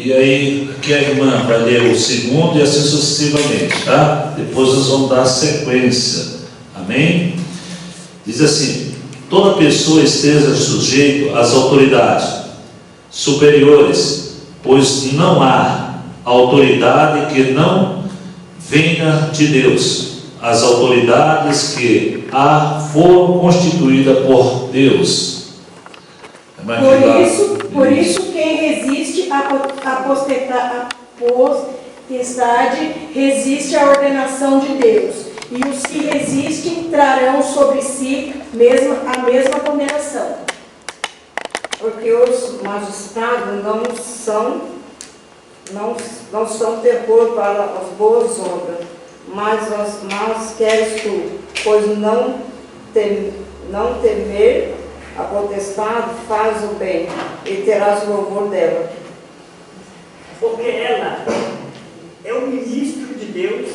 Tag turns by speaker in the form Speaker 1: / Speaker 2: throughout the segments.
Speaker 1: E aí, aqui a irmã vai ler o segundo e assim sucessivamente, tá? Depois nós vamos dar sequência. Amém? Diz assim: toda pessoa esteja sujeito às autoridades superiores, pois não há autoridade que não venha de Deus. As autoridades que há foram constituídas por Deus.
Speaker 2: Por isso quem resiste à potestade resiste à ordenação de Deus, e os que resistem trarão sobre si a mesma condenação.
Speaker 3: Porque os magistrados não são terror para as boas obras, mas as más queres tu, pois não temer a potestade faz o bem, e terás louvor dela.
Speaker 4: Porque ela é o ministro de Deus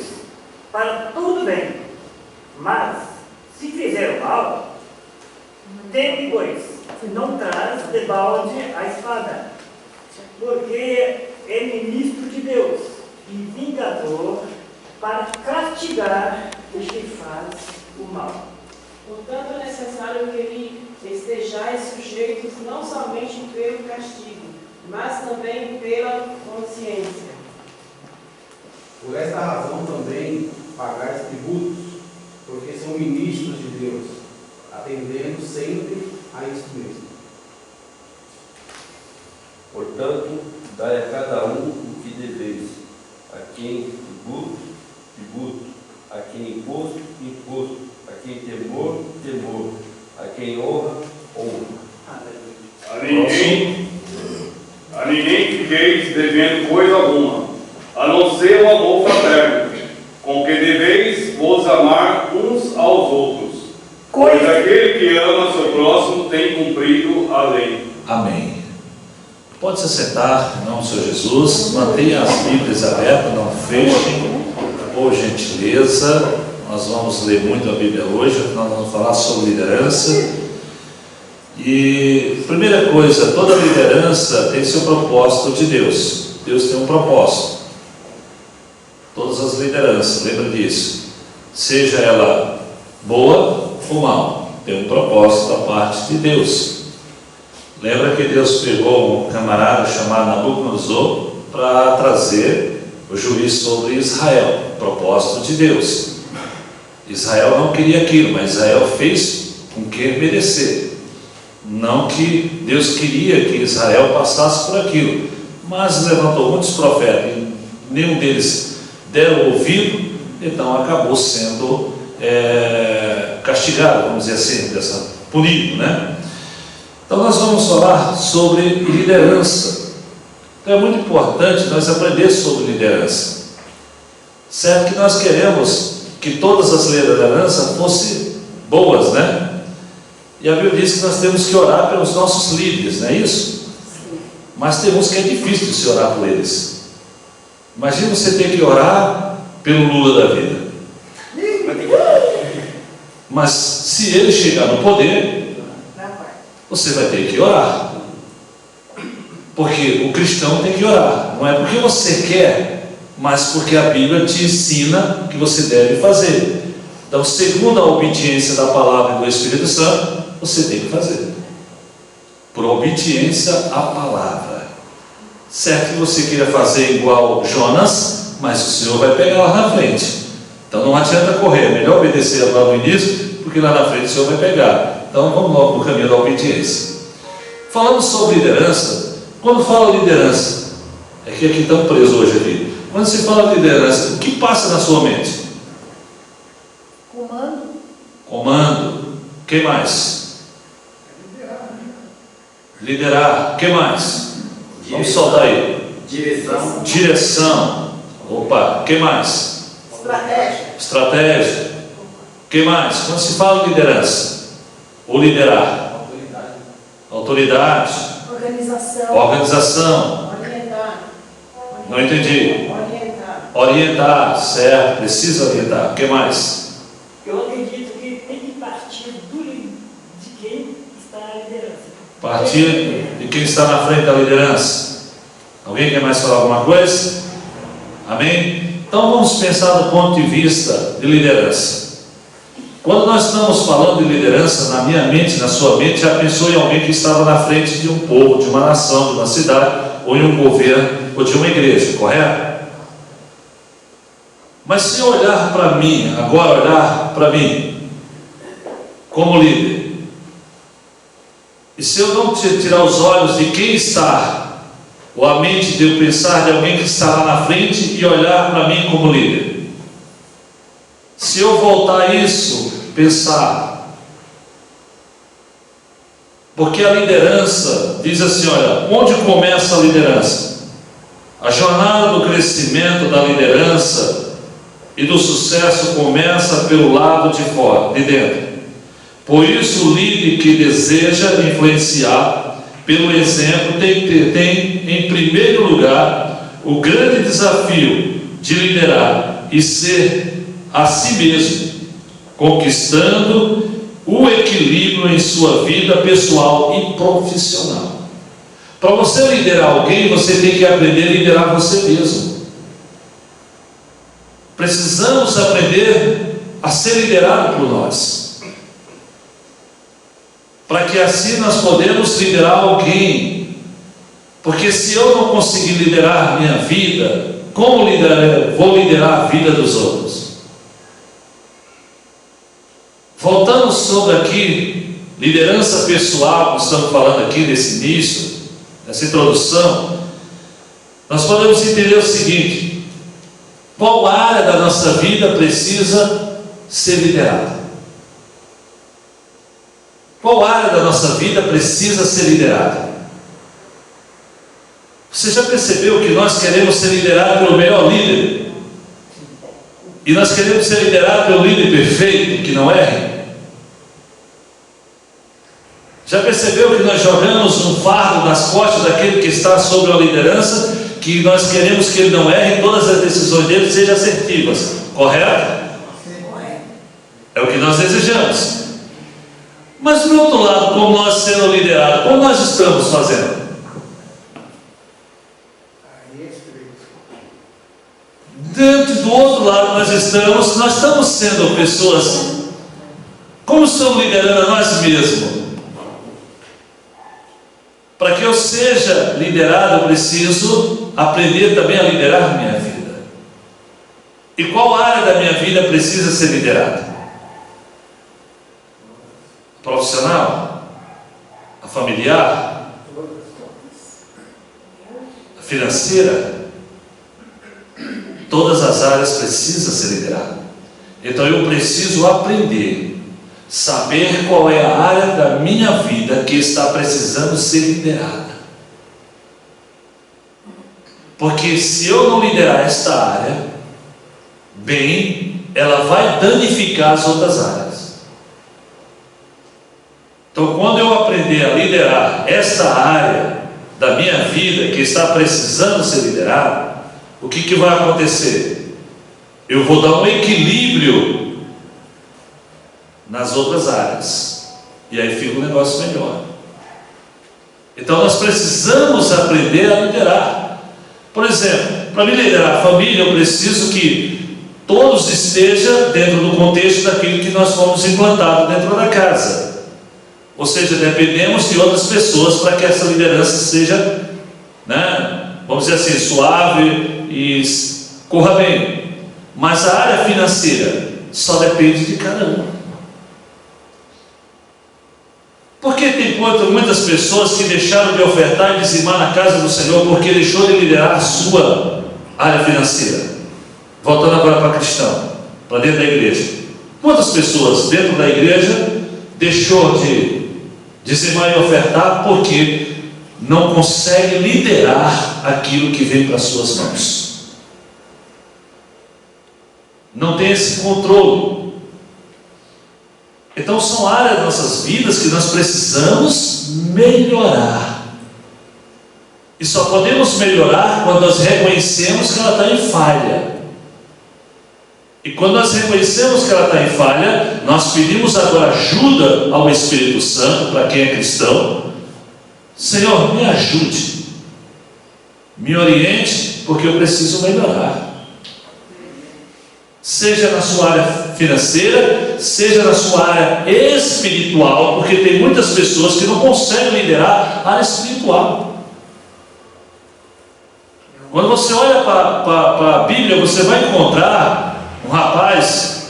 Speaker 4: para tudo bem. Mas, se fizer o mal, teme, pois, não traz debalde a espada, porque é ministro de Deus e vingador para castigar o que faz o mal.
Speaker 5: Portanto, é necessário que lhe estejais sujeitos não somente pelo castigo, mas também pela consciência.
Speaker 6: Por esta razão também pagais tributos, porque são ministros de Deus, atendendo sempre a isto mesmo.
Speaker 7: Portanto, dai a cada um o que deveis, a quem tributo, tributo, a quem imposto, imposto, a quem temor, temor, a quem honra, honra.
Speaker 8: A ninguém fiqueis devendo coisa alguma, a não ser o amor fraterno, com que deveis vos amar uns aos outros, pois aquele que ama seu próximo tem cumprido a lei.
Speaker 1: Amém. Pode se sentar, em nome do Senhor Jesus. Mantenha as Bíblias abertas, não fechem, por gentileza. Nós vamos ler muito a Bíblia hoje, nós vamos falar sobre liderança. E, primeira coisa, toda liderança tem seu propósito de Deus. Deus tem um propósito. Todas as lideranças, lembra disso. Seja ela boa ou mal, tem um propósito da parte de Deus. Lembra que Deus pegou um camarada chamado Nabucodonosor para trazer o juízo sobre Israel, propósito de Deus. Israel não queria aquilo, mas Israel fez com que merecer. Não que Deus queria que Israel passasse por aquilo, mas levantou muitos profetas e nenhum deles deram ouvido, então acabou sendo castigado, vamos dizer assim, punido, né? Então nós vamos falar sobre liderança. Então é muito importante nós aprender sobre liderança. Certo que nós queremos que todas as lideranças fossem boas, né? E a Bíblia diz que nós temos que orar pelos nossos líderes, não é isso? Mas tem uns que é difícil de se orar por eles. Imagina você ter que orar pelo Lula da vida. Mas se ele chegar no poder, você vai ter que orar. Porque o cristão tem que orar. Não é porque você quer, mas porque a Bíblia te ensina que você deve fazer. Então, segundo a obediência da palavra e do Espírito Santo, você tem que fazer. Por obediência à palavra. Certo que você queira fazer igual Jonas, mas o Senhor vai pegar lá na frente. Então não adianta correr, é melhor obedecer lá no início, porque lá na frente o Senhor vai pegar. Então vamos logo no caminho da obediência. Falando sobre liderança, quando fala liderança, é que aqui estamos presos hoje aqui. Quando se fala liderança, o que passa na sua mente? Comando. O que mais? Liderar. O que mais? Vamos soltar aí. Direção. Opa, o que mais? Estratégia. O que mais? Quando se fala em liderança, ou liderar? Autoridade. Organização. Não entendi. Orientar, certo, precisa orientar. O que mais?
Speaker 4: Eu acredito que tem que partir de quem está na liderança.
Speaker 1: Partir de quem está na frente da liderança. Alguém quer mais falar alguma coisa? Amém? Então vamos pensar do ponto de vista de liderança. Quando nós estamos falando de liderança, na minha mente, na sua mente, já pensou em alguém que estava na frente de um povo, de uma nação, de uma cidade, ou em um governo, ou de uma igreja, correto? Mas se eu olhar para mim, agora olhar para mim, como líder, e se eu não tirar os olhos de quem está, ou a mente de eu pensar de alguém que está lá na frente e olhar para mim como líder, se eu voltar isso, pensar, porque a liderança diz assim, olha, onde começa a liderança? A jornada do crescimento da liderança e do sucesso começa pelo lado de fora, de dentro. Por isso, o líder que deseja influenciar pelo exemplo tem que ter, em primeiro lugar, o grande desafio de liderar e ser a si mesmo, conquistando o equilíbrio em sua vida pessoal e profissional. Para você liderar alguém, você tem que aprender a liderar você mesmo. Precisamos aprender a ser liderado por nós, para que assim nós podemos liderar alguém. Porque se eu não conseguir liderar minha vida, como vou liderar a vida dos outros? Voltando sobre aqui, liderança pessoal, que estamos falando aqui nesse início, nessa introdução, nós podemos entender o seguinte: qual área da nossa vida precisa ser liderada? Qual área da nossa vida precisa ser liderada? Você já percebeu que nós queremos ser liderados pelo melhor líder? E nós queremos ser liderados pelo líder perfeito, que não erre? Já percebeu que nós jogamos um fardo nas costas daquele que está sobre a liderança, que nós queremos que ele não erre e todas as decisões dele sejam assertivas, correto? É o que nós desejamos. Mas do outro lado, como nós sendo liderados, como nós estamos fazendo? Dentro do outro lado nós estamos sendo pessoas, como estamos liderando a nós mesmos? Para que eu seja liderado, eu preciso aprender também a liderar minha vida. E qual área da minha vida precisa ser liderada? Profissional? A familiar? A financeira? Todas as áreas precisam ser lideradas. Então eu preciso aprender, saber qual é a área da minha vida que está precisando ser liderada. Porque se eu não liderar esta área bem, ela vai danificar as outras áreas. Então, quando eu aprender a liderar esta área da minha vida que está precisando ser liderada, o que vai acontecer? Eu vou dar um equilíbrio nas outras áreas, e aí fica um negócio melhor. Então nós precisamos aprender a liderar. Por exemplo, para me liderar a família, eu preciso que todos estejam dentro do contexto daquilo que nós fomos implantados dentro da casa. Ou seja, dependemos de outras pessoas para que essa liderança seja, vamos dizer assim, suave e corra bem. Mas a área financeira só depende de cada um. Porque tem muitas pessoas que deixaram de ofertar e dizimar na casa do Senhor porque deixou de liderar a sua área financeira. Voltando agora para cristão, para dentro da igreja. Quantas pessoas dentro da igreja deixou de dizimar e ofertar porque não consegue liderar aquilo que vem para suas mãos? Não tem esse controle. Então são áreas das nossas vidas que nós precisamos melhorar. E só podemos melhorar quando nós reconhecemos que ela está em falha. E quando nós reconhecemos que ela está em falha, nós pedimos agora ajuda ao Espírito Santo, para quem é cristão. Senhor, me ajude. Me oriente, porque eu preciso melhorar. Seja na sua área financeira, seja na sua área espiritual, porque tem muitas pessoas que não conseguem liderar a área espiritual. Quando você olha para a Bíblia, você vai encontrar um rapaz,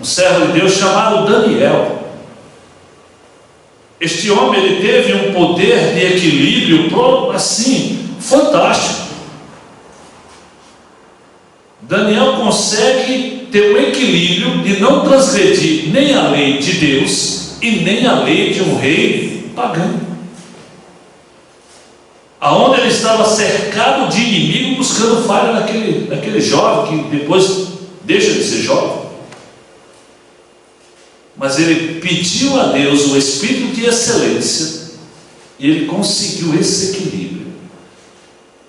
Speaker 1: um servo de Deus chamado Daniel. Este homem, ele teve um poder de equilíbrio assim, fantástico. Daniel consegue ter o equilíbrio de não transgredir nem a lei de Deus e nem a lei de um rei pagão, aonde ele estava cercado de inimigos buscando falha naquele jovem que depois deixa de ser jovem. Mas ele pediu a Deus o espírito de excelência e ele conseguiu esse equilíbrio.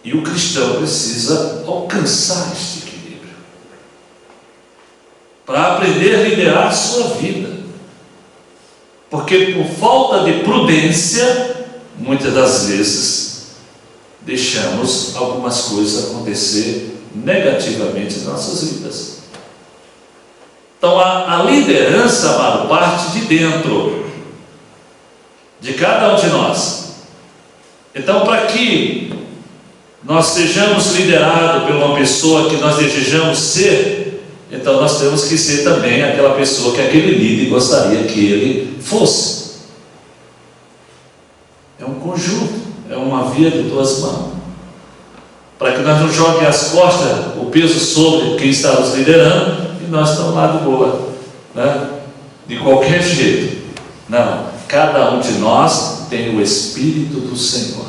Speaker 1: E o cristão precisa alcançar este equilíbrio para aprender a liderar a sua vida, porque por falta de prudência, muitas das vezes deixamos algumas coisas acontecer negativamente nas nossas vidas. Então a liderança, amado, parte de dentro de cada um de nós. Então, para que nós sejamos liderados por uma pessoa que nós desejamos ser, então nós temos que ser também aquela pessoa que aquele líder gostaria que ele fosse. É um conjunto, é uma via de duas mãos, para que nós não joguemos as costas, o peso sobre quem está nos liderando, e nós estamos lá de boa, né? De qualquer jeito. Não, cada um de nós tem o Espírito do Senhor,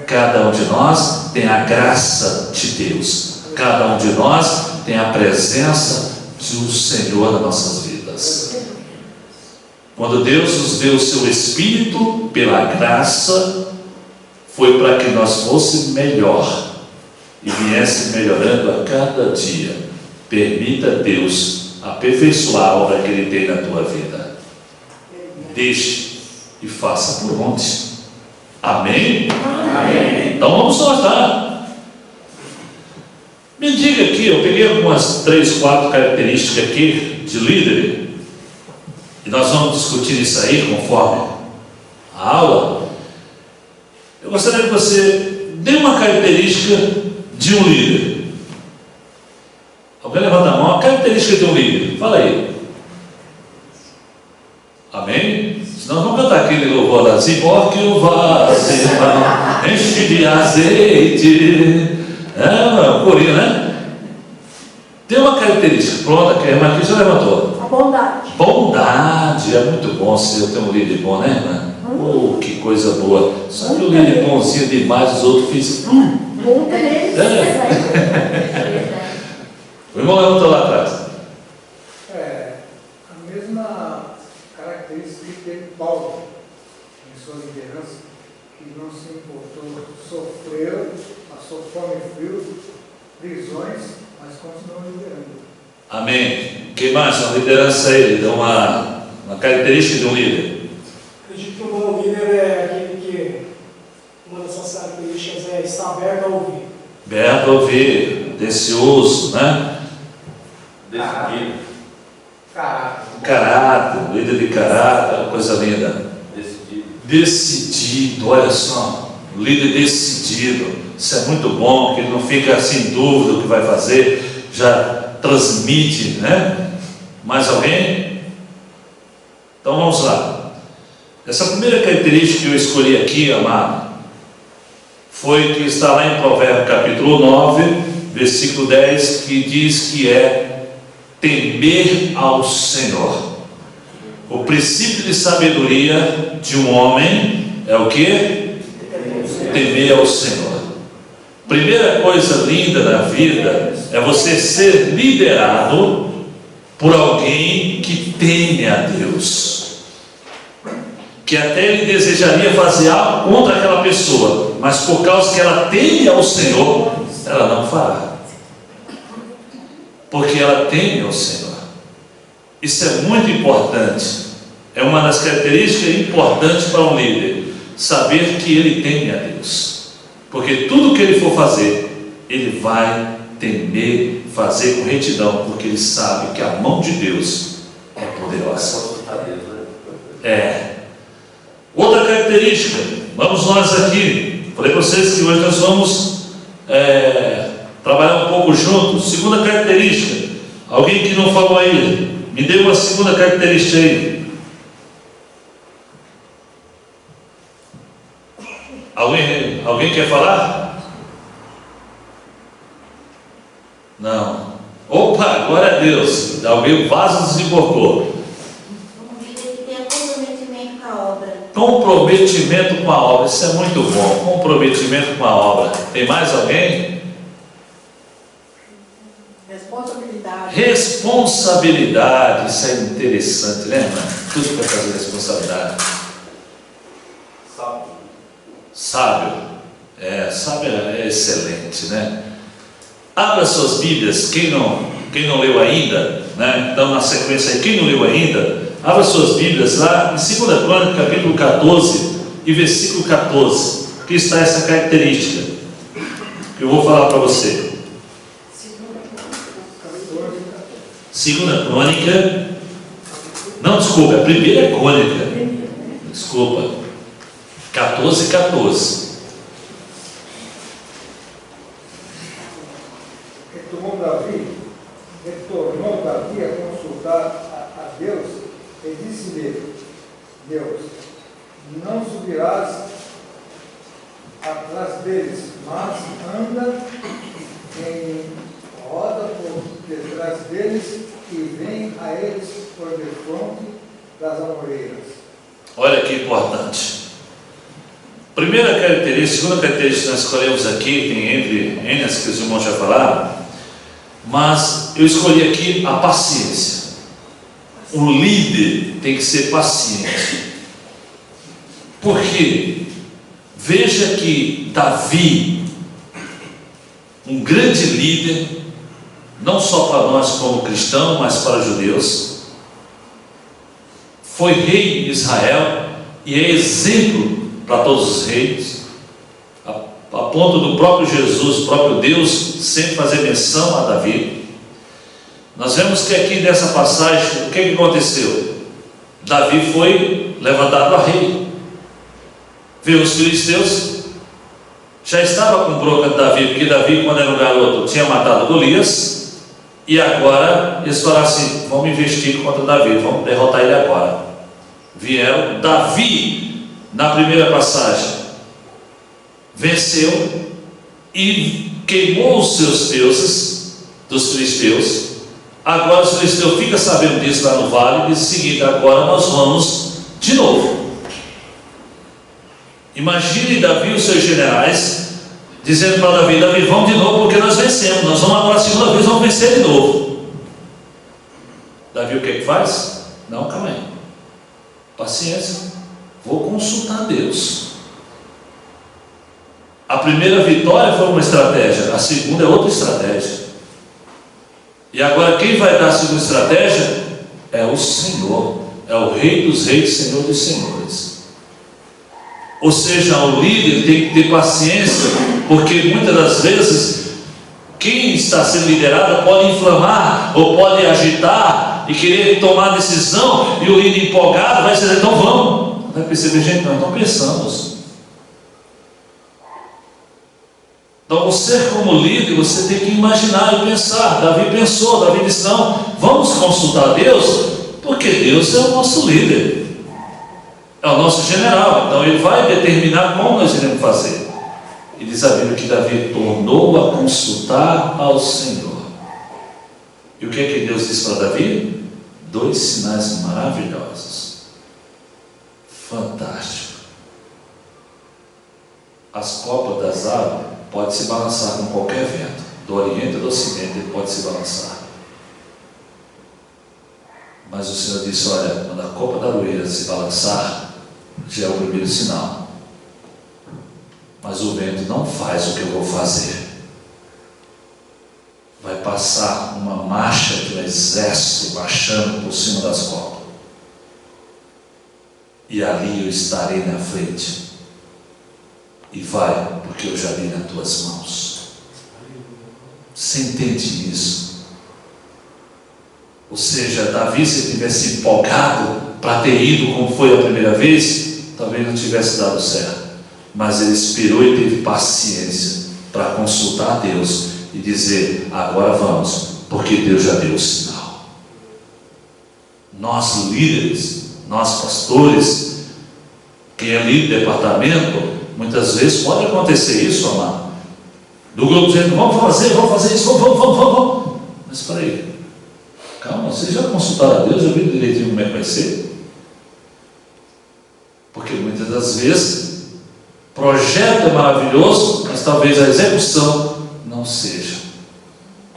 Speaker 1: cada um de nós tem a graça de Deus, cada um de nós tem a presença do Senhor nas nossas vidas. Quando Deus nos deu o seu Espírito pela graça, foi para que nós fosse melhor e viesse melhorando a cada dia. Permita Deus aperfeiçoar a obra que Ele tem na tua vida. Deixe e faça por onde. Amém? Amém. Então vamos notar. Me diga aqui, eu peguei algumas 3, 4 características aqui de líder, e nós vamos discutir isso aí conforme a aula. Eu gostaria que você dê uma característica de um líder. Alguém levanta a mão, a característica de um líder, fala aí. Amém? Senão vamos cantar aquele louvor lá assim: porque o vaso enche de azeite. É, corinho, né? Tem uma característica, pronto, que a irmã aqui já levantou.
Speaker 2: A bondade.
Speaker 1: Bondade, é muito bom ser ter um líder bom, né, irmã? Oh, que coisa boa. Só que o líder bonzinho demais, os outros fazem.
Speaker 2: Bom deles.
Speaker 1: O irmão levantou lá atrás.
Speaker 9: A mesma característica que teve Paulo em sua liderança, que não se importou, sofreu, passou fome e frio, prisões, mas continuou liderando.
Speaker 1: Amém. Que mais? Uma liderança aí, dá uma característica de um líder.
Speaker 10: Acredito que um bom líder é aquele que uma dessas características é estar aberto a ouvir.
Speaker 1: Aberto a ouvir, desejoso, né?
Speaker 7: Decidido.
Speaker 1: Caráter, líder de caráter, coisa linda. Decidido, olha só, líder decidido. Isso é muito bom, que ele não fica sem dúvida do que vai fazer, já transmite, né? Mais alguém? Então vamos lá. Essa primeira característica que eu escolhi aqui, amado, foi que está lá em Provérbios capítulo 9, versículo 10, que diz que é temer ao Senhor. O princípio de sabedoria de um homem é o que? Temer ao Senhor. Primeira coisa linda na vida é você ser liderado por alguém que teme a Deus, que até ele desejaria fazer algo contra aquela pessoa, mas por causa que ela teme ao Senhor, ela não fará, porque ela teme ao Senhor. Isso é muito importante, é uma das características importantes para um líder, saber que ele teme a Deus, Porque tudo que ele for fazer, ele vai temer fazer com retidão, porque ele sabe que a mão de Deus é poderosa. Outra característica, vamos nós aqui, falei para vocês que hoje nós vamos trabalhar um pouco juntos. Segunda característica, alguém que não falou aí, me dê uma segunda característica aí. Alguém quer falar? Não. Opa, glória a Deus. Alguém, o vaso desemborcou.
Speaker 11: Uma vida que tenha comprometimento com a obra.
Speaker 1: Comprometimento com a obra, isso é muito bom. Comprometimento com a obra. Tem mais alguém?
Speaker 3: Responsabilidade.
Speaker 1: Responsabilidade, isso é interessante, né, irmão? Tudo para fazer responsabilidade. Sábio. Sábio é excelente, né? Abra suas Bíblias, quem não leu ainda, né? Então na sequência aí, quem não leu ainda, abra suas Bíblias lá em 2 Crônicas, capítulo 14 e versículo 14, que está essa característica que eu vou falar para você. 2 Crônica, não, desculpa, a primeira Crônica, desculpa, 14.
Speaker 9: Retornou Davi a consultar a Deus e disse-lhe: Deus, não subirás atrás deles, mas anda em roda por detrás deles e vem a eles por defronte das amoreiras.
Speaker 1: Olha que importante. Primeira característica, segunda característica que nós escolhemos aqui, tem entre as que os irmãos já falaram, mas eu escolhi aqui a paciência. O líder tem que ser paciente. Porque veja que Davi, um grande líder, não só para nós como cristãos, mas para os judeus, foi rei em Israel e é exemplo para todos os reis, a ponto do próprio Jesus, o próprio Deus, sempre fazer menção a Davi. Nós vemos que aqui nessa passagem, o que aconteceu? Davi foi levantado a rei. Veio os filisteus, já estava com bronca de Davi, porque Davi, quando era um garoto, tinha matado Golias, e agora eles falaram assim: vamos investir contra Davi, vamos derrotar ele agora. Vieram, Davi, na primeira passagem, venceu e queimou os seus deuses dos filisteus. Agora os filisteus ficam sabendo disso lá no vale e dizem o seguinte: agora nós vamos de novo. Imagine Davi e os seus generais dizendo para Davi: Davi, vamos de novo porque nós vencemos, nós vamos agora a segunda vez, vamos vencer de novo. Davi o que faz? Não, calma aí, paciência, vou consultar Deus. A primeira vitória foi uma estratégia, a segunda é outra estratégia. E agora quem vai dar a segunda estratégia é o Senhor, é o Rei dos Reis, Senhor dos Senhores. Ou seja, o líder tem que ter paciência, porque muitas das vezes quem está sendo liderado pode inflamar ou pode agitar e querer tomar decisão, e o líder empolgado vai dizer: então vamos. Vai perceber, gente, nós não pensamos. Então você, como líder, você tem que imaginar e pensar. Davi pensou, Davi disse: não, vamos consultar Deus, porque Deus é o nosso líder, é o nosso general, então ele vai determinar como nós iremos fazer. E diz a Bíblia que Davi tornou a consultar ao Senhor. E o que é que Deus disse para Davi? 2 sinais maravilhosos, fantástico. As copas das águas pode se balançar com qualquer vento, do Oriente ou do Ocidente, ele pode se balançar. Mas o Senhor disse: olha, quando a copa da aroeira se balançar, já é o primeiro sinal. Mas o vento não faz o que eu vou fazer. Vai passar uma marcha de um exército marchando por cima das copas, e ali eu estarei na frente. E vai, porque eu já li nas tuas mãos. Você entende isso? Ou seja, Davi, se tivesse empolgado para ter ido como foi a primeira vez, talvez não tivesse dado certo. Mas ele esperou e teve paciência para consultar a Deus e dizer: agora vamos, porque Deus já deu o sinal. Nós líderes, nós pastores, quem é líder de departamento, muitas vezes pode acontecer isso, amado, do grupo dizendo: vamos fazer isso, vamos. Mas espera aí, calma, vocês já consultaram a Deus, já viram direitinho como é que vai ser? Porque muitas das vezes o projeto é maravilhoso, mas talvez a execução não seja.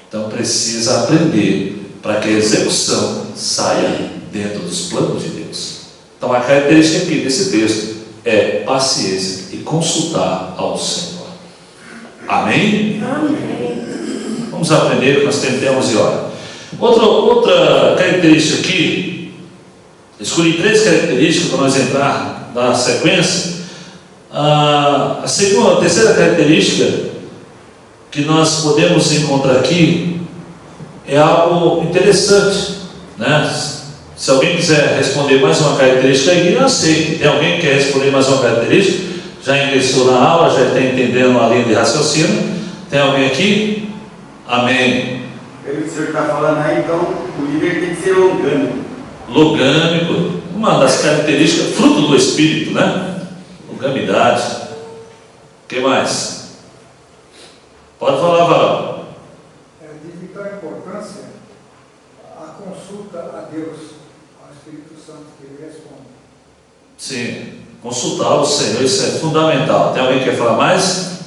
Speaker 1: Então precisa aprender para que a execução saia dentro dos planos de Deus. Então a característica aqui desse texto é paciência e consultar ao Senhor. Amém?
Speaker 2: Amém.
Speaker 1: Vamos aprender que nós temos e olha. Outra característica aqui, escolhi 3 características para nós entrar na sequência. A terceira característica que nós podemos encontrar aqui é algo interessante, né? Se alguém quiser responder mais uma característica aí, eu aceito. Tem alguém que quer responder mais uma característica? Já ingressou na aula, já está entendendo a linha de raciocínio? Tem alguém aqui? Amém.
Speaker 12: Pelo que o senhor está falando aí, então o líder tem que ser longâmico.
Speaker 1: Longâmico, uma das características, fruto do Espírito, né? Longanimidade. O que mais? Pode falar, Varão.
Speaker 9: De vital importância a consulta a Deus, ao Espírito Santo, que ele responde.
Speaker 1: Sim, consultar o Senhor, isso é fundamental. Tem alguém que quer falar mais?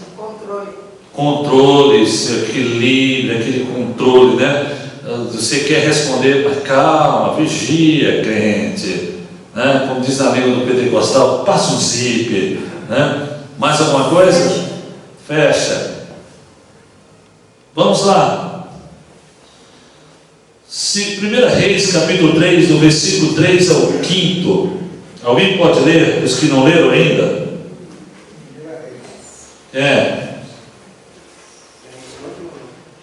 Speaker 1: Controle, esse equilíbrio, aquele controle, né? Você quer responder, mas calma, vigia, crente, né? Como diz a amiga do pentecostal, passa um zíper, né? Mais alguma coisa? Fecha. Vamos lá. Se 1 Reis, capítulo 3, do versículo 3 ao 5. Alguém pode ler, os que não leram ainda? É.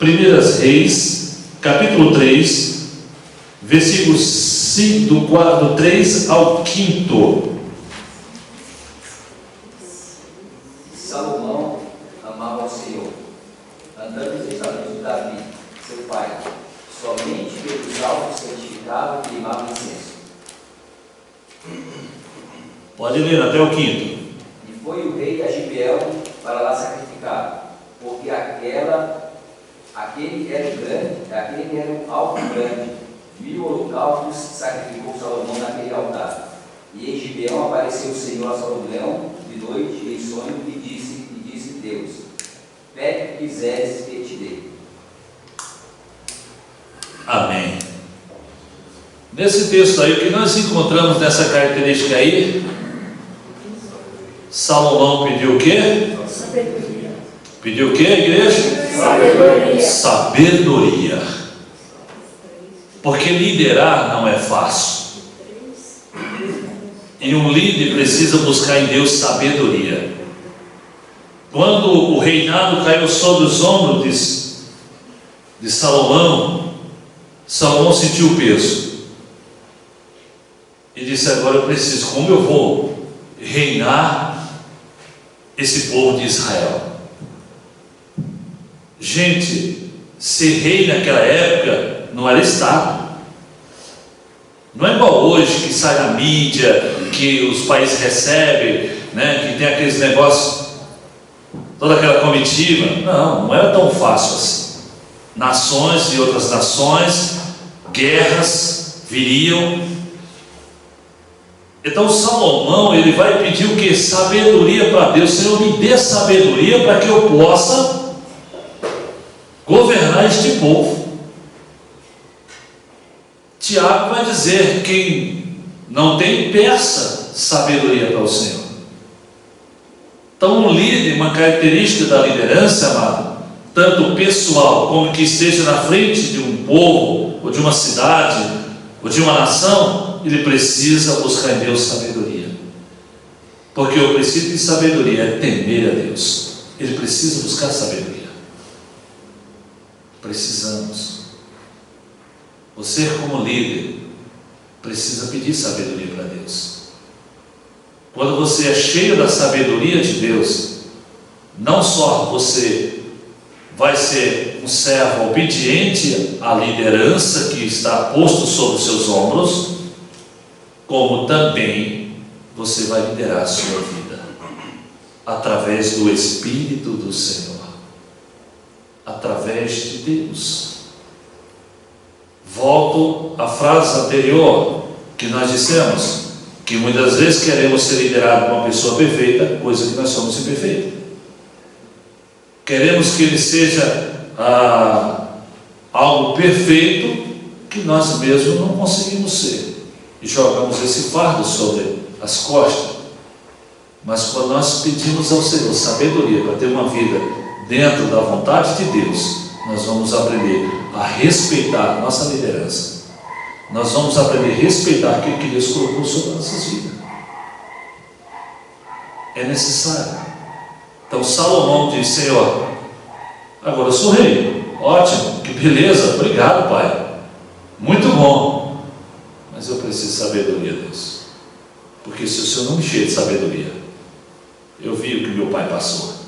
Speaker 1: 1 Reis, capítulo 3, versículos 5, do 3 ao 5.
Speaker 13: Salomão amava ao Senhor, andando nos caminhos de Davi, seu pai, somente pelos altos santificava e queimava incenso.
Speaker 1: Pode ler até o 5.
Speaker 13: E foi o rei a Gibeão para lá sacrificar, porque aquele era um alto grande. 1000 holocaustos sacrificou Salomão naquele altar. E em Gibeão apareceu o Senhor a Salomão de noite em sonho e disse Deus: pede o que quiseres que te dê.
Speaker 1: Amém. Nesse texto aí, o que nós encontramos nessa característica aí? Salomão pediu o quê?
Speaker 2: Sabedoria.
Speaker 1: Pediu o quê, igreja?
Speaker 2: Sabedoria.
Speaker 1: Sabedoria. Porque liderar não é fácil. E um líder precisa buscar em Deus sabedoria. Quando o reinado caiu sobre os ombros de Salomão, Salomão sentiu o peso. E disse: agora eu preciso, como eu vou reinar esse povo de Israel? Gente, ser rei naquela época não era Estado. Não é igual hoje que sai na mídia, que os países recebem, né, que tem aqueles negócios, toda aquela comitiva. Não era tão fácil assim. Nações e outras nações, guerras viriam. Então Salomão, ele vai pedir o que? Sabedoria para Deus. Senhor, me dê sabedoria para que eu possa governar este povo. Tiago vai dizer: quem não tem, peça sabedoria para o Senhor. Então um líder, uma característica da liderança, amado, tanto pessoal como que esteja na frente de um povo, ou de uma cidade, ou de uma nação, ele precisa buscar em Deus sabedoria. Porque o princípio de sabedoria é temer a Deus. ele precisa buscar sabedoria. Precisamos. Você, como líder, precisa pedir sabedoria para Deus. Quando você é cheio da sabedoria de Deus, não só você vai ser um servo obediente à liderança que está posto sobre os seus ombros, como também você vai liderar a sua vida através do Espírito do Senhor, através de Deus. Volto à frase anterior que nós dissemos, que muitas vezes queremos ser liderados por uma pessoa perfeita, coisa que nós somos imperfeitos. Queremos que ele seja algo perfeito que nós mesmos não conseguimos ser, e jogamos esse fardo sobre as costas. Mas quando nós pedimos ao Senhor sabedoria para ter uma vida dentro da vontade de Deus, nós vamos aprender a respeitar a nossa liderança. Nós vamos aprender a respeitar aquilo que Deus colocou sobre nossas vidas. É necessário. Então Salomão diz: Senhor, agora eu sou rei, ótimo, que beleza, obrigado, Pai, muito bom, mas eu preciso de sabedoria, Deus, porque se o Senhor não me encher de sabedoria, eu vi o que meu pai passou.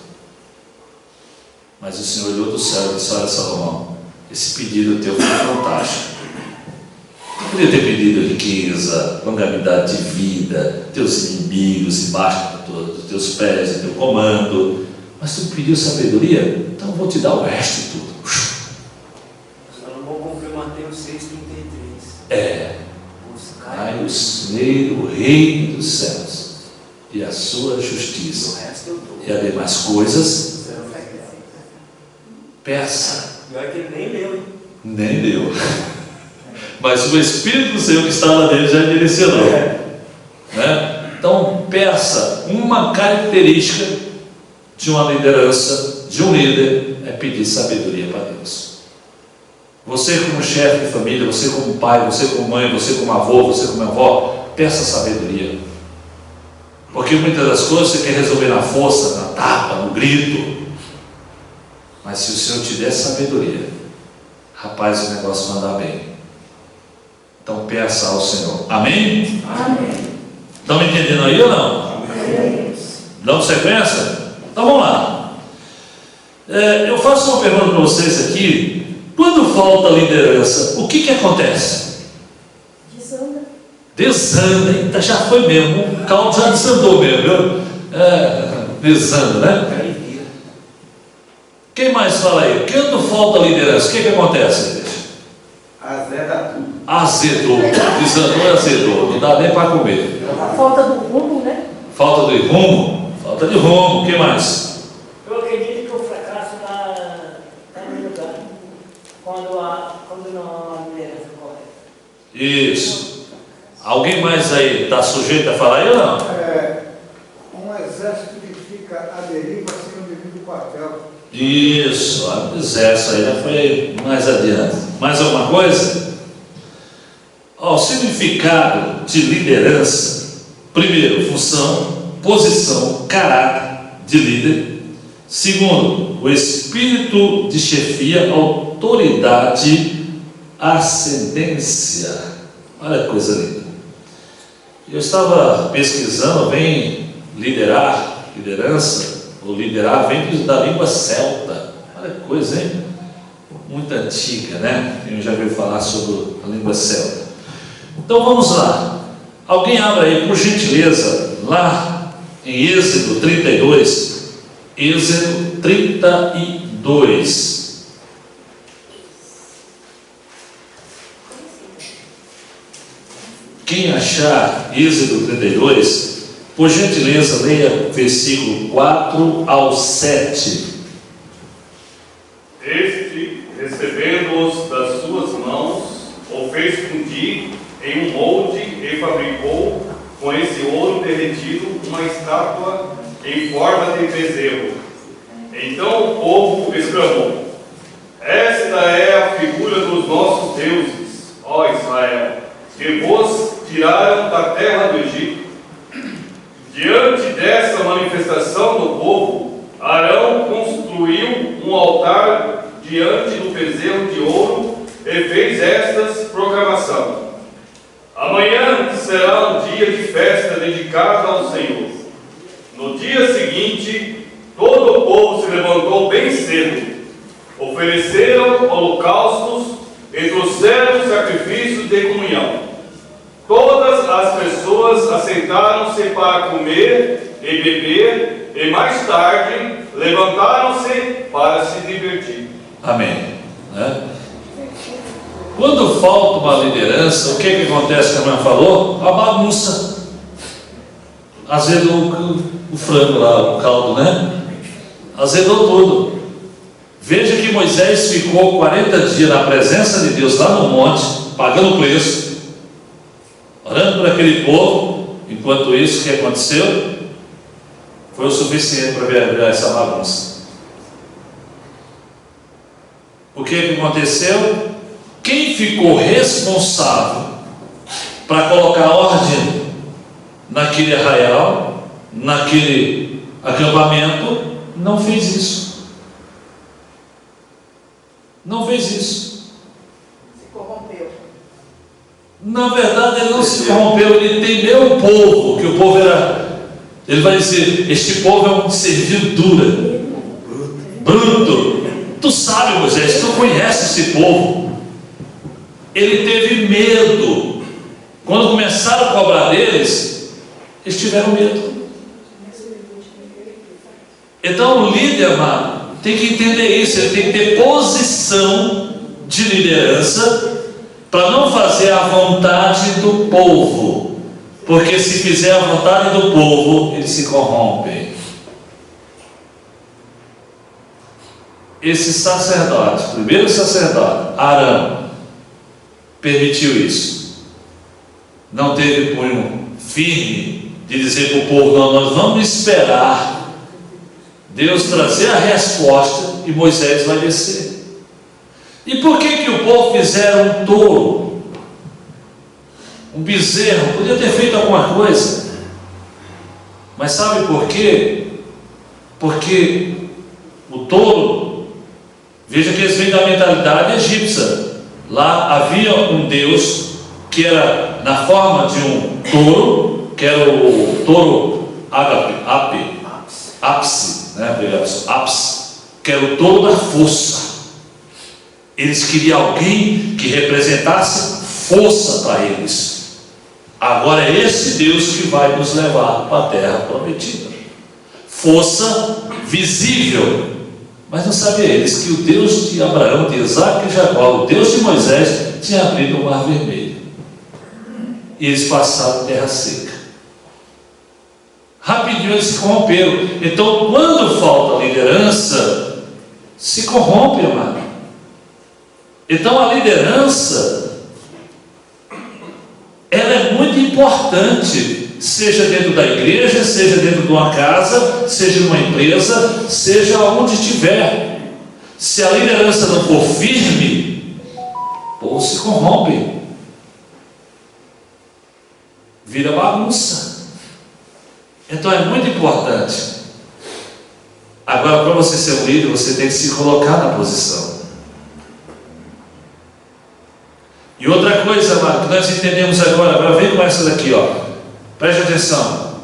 Speaker 1: Mas o Senhor olhou do céu e disse: olha, Salomão, esse pedido teu foi fantástico. Eu podia ter pedido riqueza, longevidade de vida, teus inimigos embaixo dos teus pés, do teu comando, mas tu pediu sabedoria, então eu vou te dar o resto de tudo.
Speaker 14: Salomão cumpriu Mateus 6,33.
Speaker 1: Buscai o reino dos céus e a sua justiça, e as demais coisas peça.
Speaker 14: Pior que ele nem leu, hein?
Speaker 1: Nem leu. Mas o Espírito do Senhor que estava nele já direcionou. Né? Então, peça. Uma característica de uma liderança, de um líder, é pedir sabedoria para Deus. Você como chefe de família, você como pai, você como mãe, você como avô, você como avó, peça sabedoria. Porque muitas das coisas você quer resolver na força, na tapa, no grito. Mas se o Senhor te der sabedoria, rapaz, o negócio vai andar bem. Então peça ao Senhor. Amém?
Speaker 2: Amém.
Speaker 1: Estão me entendendo aí ou não?
Speaker 2: Amém.
Speaker 1: Damos sequência? Então vamos lá. Eu faço uma pergunta para vocês aqui. Quando falta liderança, o que acontece?
Speaker 2: Desanda.
Speaker 1: Desanda. Eita, já foi mesmo. O caldo já desandou mesmo, viu? Desanda, né? Quem mais fala aí? Quando falta liderança, o que acontece?
Speaker 12: Azeda tudo.
Speaker 1: Azedou. Desandou e azedou. Não dá nem para comer.
Speaker 2: A falta do rumo, né?
Speaker 1: Falta de rumo. Falta de rumo. O que mais?
Speaker 5: Eu acredito que o fracasso está no lugar quando não há uma liderança correta.
Speaker 1: Isso. Alguém mais aí está sujeito a falar aí ou não?
Speaker 9: Um exército que fica à deriva sem o devido papel.
Speaker 1: Isso, exército aí já foi mais adiante. Mais alguma coisa? O significado de liderança: primeiro, função, posição, caráter de líder. Segundo, o espírito de chefia, autoridade, ascendência. Olha que coisa linda. Eu estava pesquisando, vem liderança, ou liderar, vem da língua celta. Olha que coisa, hein? Muito antiga, né? Eu já ouvi falar sobre a língua celta. Então vamos lá. Alguém abre aí, por gentileza, lá em Êxodo 32. Êxodo 32. Quem achar Êxodo 32, por gentileza, leia versículo 4 ao 7.
Speaker 8: Este, recebendo-os das suas mãos, o fez fundir em um molde e fabricou com esse ouro derretido uma estátua em forma de bezerro. Então o povo exclamou: esta é a figura dos nossos deuses, ó Israel, que vos tiraram da terra do Egito. Diante dessa manifestação do povo, Arão instituiu um altar diante do bezerro de ouro e fez estas proclamação: amanhã será um dia de festa dedicado ao Senhor. No dia seguinte, todo o povo se levantou bem cedo, ofereceram holocaustos e trouxeram sacrifícios de comunhão. Todas as pessoas assentaram-se para comer e beber, e mais tarde levantaram-se para se divertir.
Speaker 1: Amém. Né? Quando falta uma liderança, o que acontece, que a mãe falou? A bagunça. Azedou o frango lá, o caldo, né? Azedou tudo. Veja que Moisés ficou 40 dias na presença de Deus lá no monte, pagando o preço, orando por aquele povo. Enquanto isso, o que aconteceu? Foi o suficiente para virar essa bagunça. O que aconteceu? Quem ficou responsável para colocar ordem naquele arraial, naquele acampamento, não fez isso. Não fez isso.
Speaker 3: Se corrompeu.
Speaker 1: Na verdade, ele não se corrompeu, ele temeu o povo, que o povo era. Ele vai dizer: este povo é um servidura, bruto. Tu sabe, Moisés, tu conhece esse povo. Ele teve medo. Quando começaram a cobrar deles, eles tiveram medo. Então, o líder, amado, tem que entender isso. Ele tem que ter posição de liderança para não fazer a vontade do povo, porque se fizer a vontade do povo, eles se corrompem. Esse sacerdote, o primeiro sacerdote, Arão, permitiu isso. Não teve punho firme de dizer para o povo: não, nós vamos esperar Deus trazer a resposta e Moisés vai descer. E por que o povo fizeram um touro, um bezerro? Podia ter feito alguma coisa, mas sabe por quê? Porque o touro, veja que eles vêm da mentalidade egípcia. Lá havia um Deus que era na forma de um touro, que era o touro ápice, né? Ápice, que era o touro da força. Eles queriam alguém que representasse força para eles. Agora é esse Deus que vai nos levar para a terra prometida. Força visível. Mas não sabia eles que o Deus de Abraão, de Isaac e de Jacó, o Deus de Moisés, tinha abrido o mar vermelho. E eles passaram terra seca. Rapidinho eles se corromperam. Então, quando falta liderança, se corrompe, amado. Então, a liderança, ela é muito importante, seja dentro da igreja, seja dentro de uma casa, seja numa empresa, seja onde estiver. Se a liderança não for firme, o povo se corrompe, vira bagunça. Então é muito importante. Agora, para você ser um líder, você tem que se colocar na posição. E outra coisa, amado, que nós entendemos agora vem com essa daqui, ó. Preste atenção.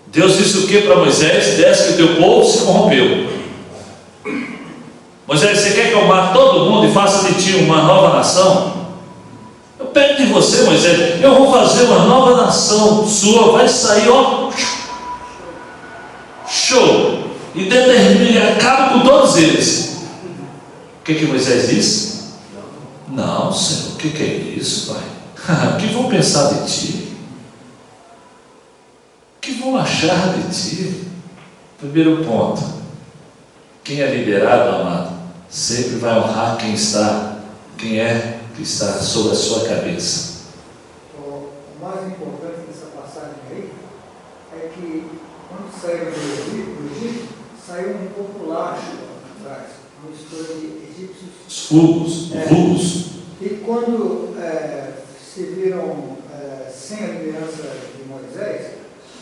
Speaker 1: Deus disse o que para Moisés? Desce que o teu povo se corrompeu. Moisés, você quer que eu mate todo mundo e faça de ti uma nova nação? Eu pego de você, Moisés, eu vou fazer uma nova nação sua, vai sair, ó, show, e determine, acaba com todos eles. O que Moisés disse? Não, Senhor, o que é isso, Pai? O que vão pensar de ti? O que vão achar de ti? Primeiro ponto: quem é liderado, amado, sempre vai honrar quem é que está sobre a sua cabeça.
Speaker 9: O mais importante dessa passagem aí é que quando saíram do Egito, saiu um populacho atrás, uma mistura de egípcios.
Speaker 1: Os fugos.
Speaker 9: E quando se viram sem a liderança de Moisés,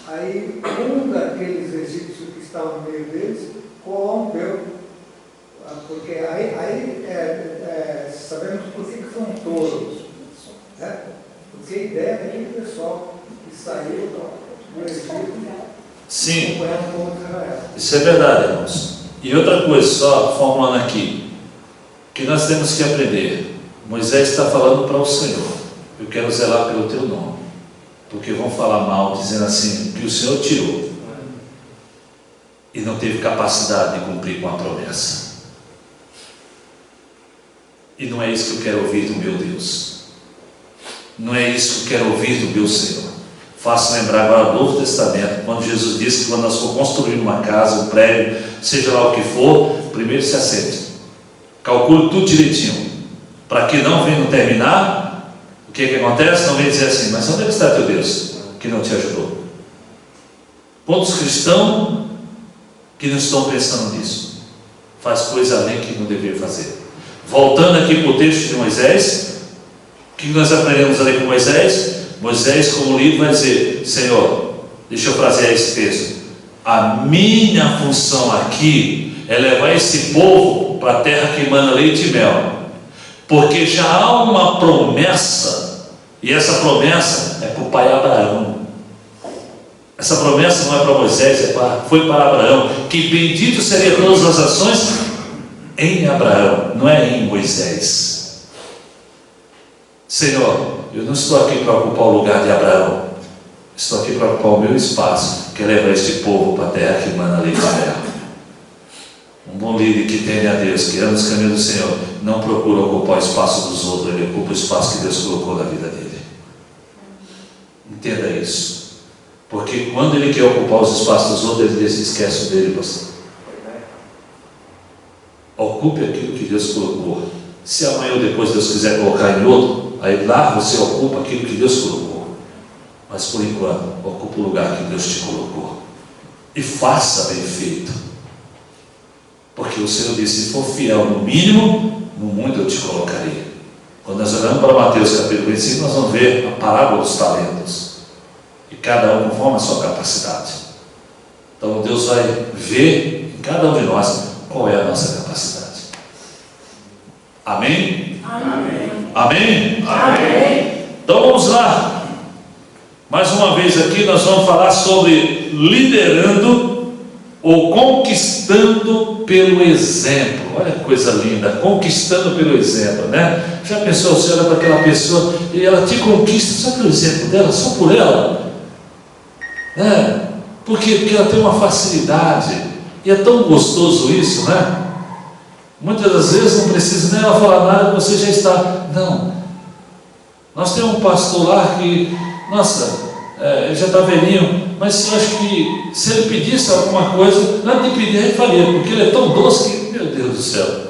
Speaker 9: aí um daqueles egípcios que estavam no meio deles corrompeu. Porque aí sabemos por que são tolos. Né? Porque a ideia daquele pessoal que saiu do Egito.
Speaker 1: Sim, isso é verdade, irmãos. E outra coisa, só formulando aqui, que nós temos que aprender. Moisés está falando para o Senhor: eu quero zelar pelo teu nome, porque vão falar mal, dizendo assim, que o Senhor tirou e não teve capacidade de cumprir com a promessa. E não é isso que eu quero ouvir do meu Deus, não é isso que eu quero ouvir do meu Senhor. Faço lembrar agora do Novo Testamento, quando Jesus disse que quando nós for construir uma casa, um prédio, seja lá o que for, primeiro se assente, calcule tudo direitinho, para que não venha terminar. O que acontece? Não vem dizer assim, mas onde é que está teu Deus que não te ajudou? Quantos cristãos que não estão pensando nisso, faz coisa além que não deveria fazer. Voltando aqui para o texto de Moisés, o que nós aprendemos ali com Moisés? Moisés, como líder, vai dizer: Senhor, deixa eu fazer esse texto, a minha função aqui é levar esse povo para a terra que emana leite e mel, porque já há uma promessa, e essa promessa é para o pai Abraão. Essa promessa não é para Moisés, foi para Abraão, que bendito seria todas as ações em Abraão, não é em Moisés. Senhor, eu não estou aqui para ocupar o lugar de Abraão, estou aqui para ocupar o meu espaço, que é levar este povo para a terra que emana leite e mel. Um bom líder que teme a Deus, que anda nos caminhos do Senhor, não procura ocupar o espaço dos outros, ele ocupa o espaço que Deus colocou na vida dele. Entenda isso, porque quando ele quer ocupar os espaços dos outros, ele se esquece dele, pastor. Ocupe aquilo que Deus colocou. Se amanhã ou depois Deus quiser colocar em outro, aí lá você ocupa aquilo que Deus colocou. Mas por enquanto, ocupa o lugar que Deus te colocou. E faça bem feito. Porque o Senhor disse: se for fiel no mínimo, no muito eu te colocarei. Quando nós olhamos para Mateus capítulo 25, nós vamos ver a parábola dos talentos. E cada um conforme a sua capacidade. Então Deus vai ver em cada um de nós qual é a nossa capacidade. Amém?
Speaker 2: Amém.
Speaker 1: Amém?
Speaker 2: Amém.
Speaker 1: Então vamos lá. Mais uma vez aqui nós vamos falar sobre liderando ou conquistando pelo exemplo. Olha que coisa linda, conquistando pelo exemplo, né? Já pensou, você olha para aquela pessoa e ela te conquista só pelo exemplo dela, só por ela, né? Porque ela tem uma facilidade, e é tão gostoso isso, né? Muitas das vezes não precisa nem ela falar nada, você já está. Não, nós temos um pastor lá que, nossa, ele já está velhinho, mas eu acho que se ele pedisse alguma coisa, nada de pedir ele faria, porque ele é tão doce que, meu Deus do céu,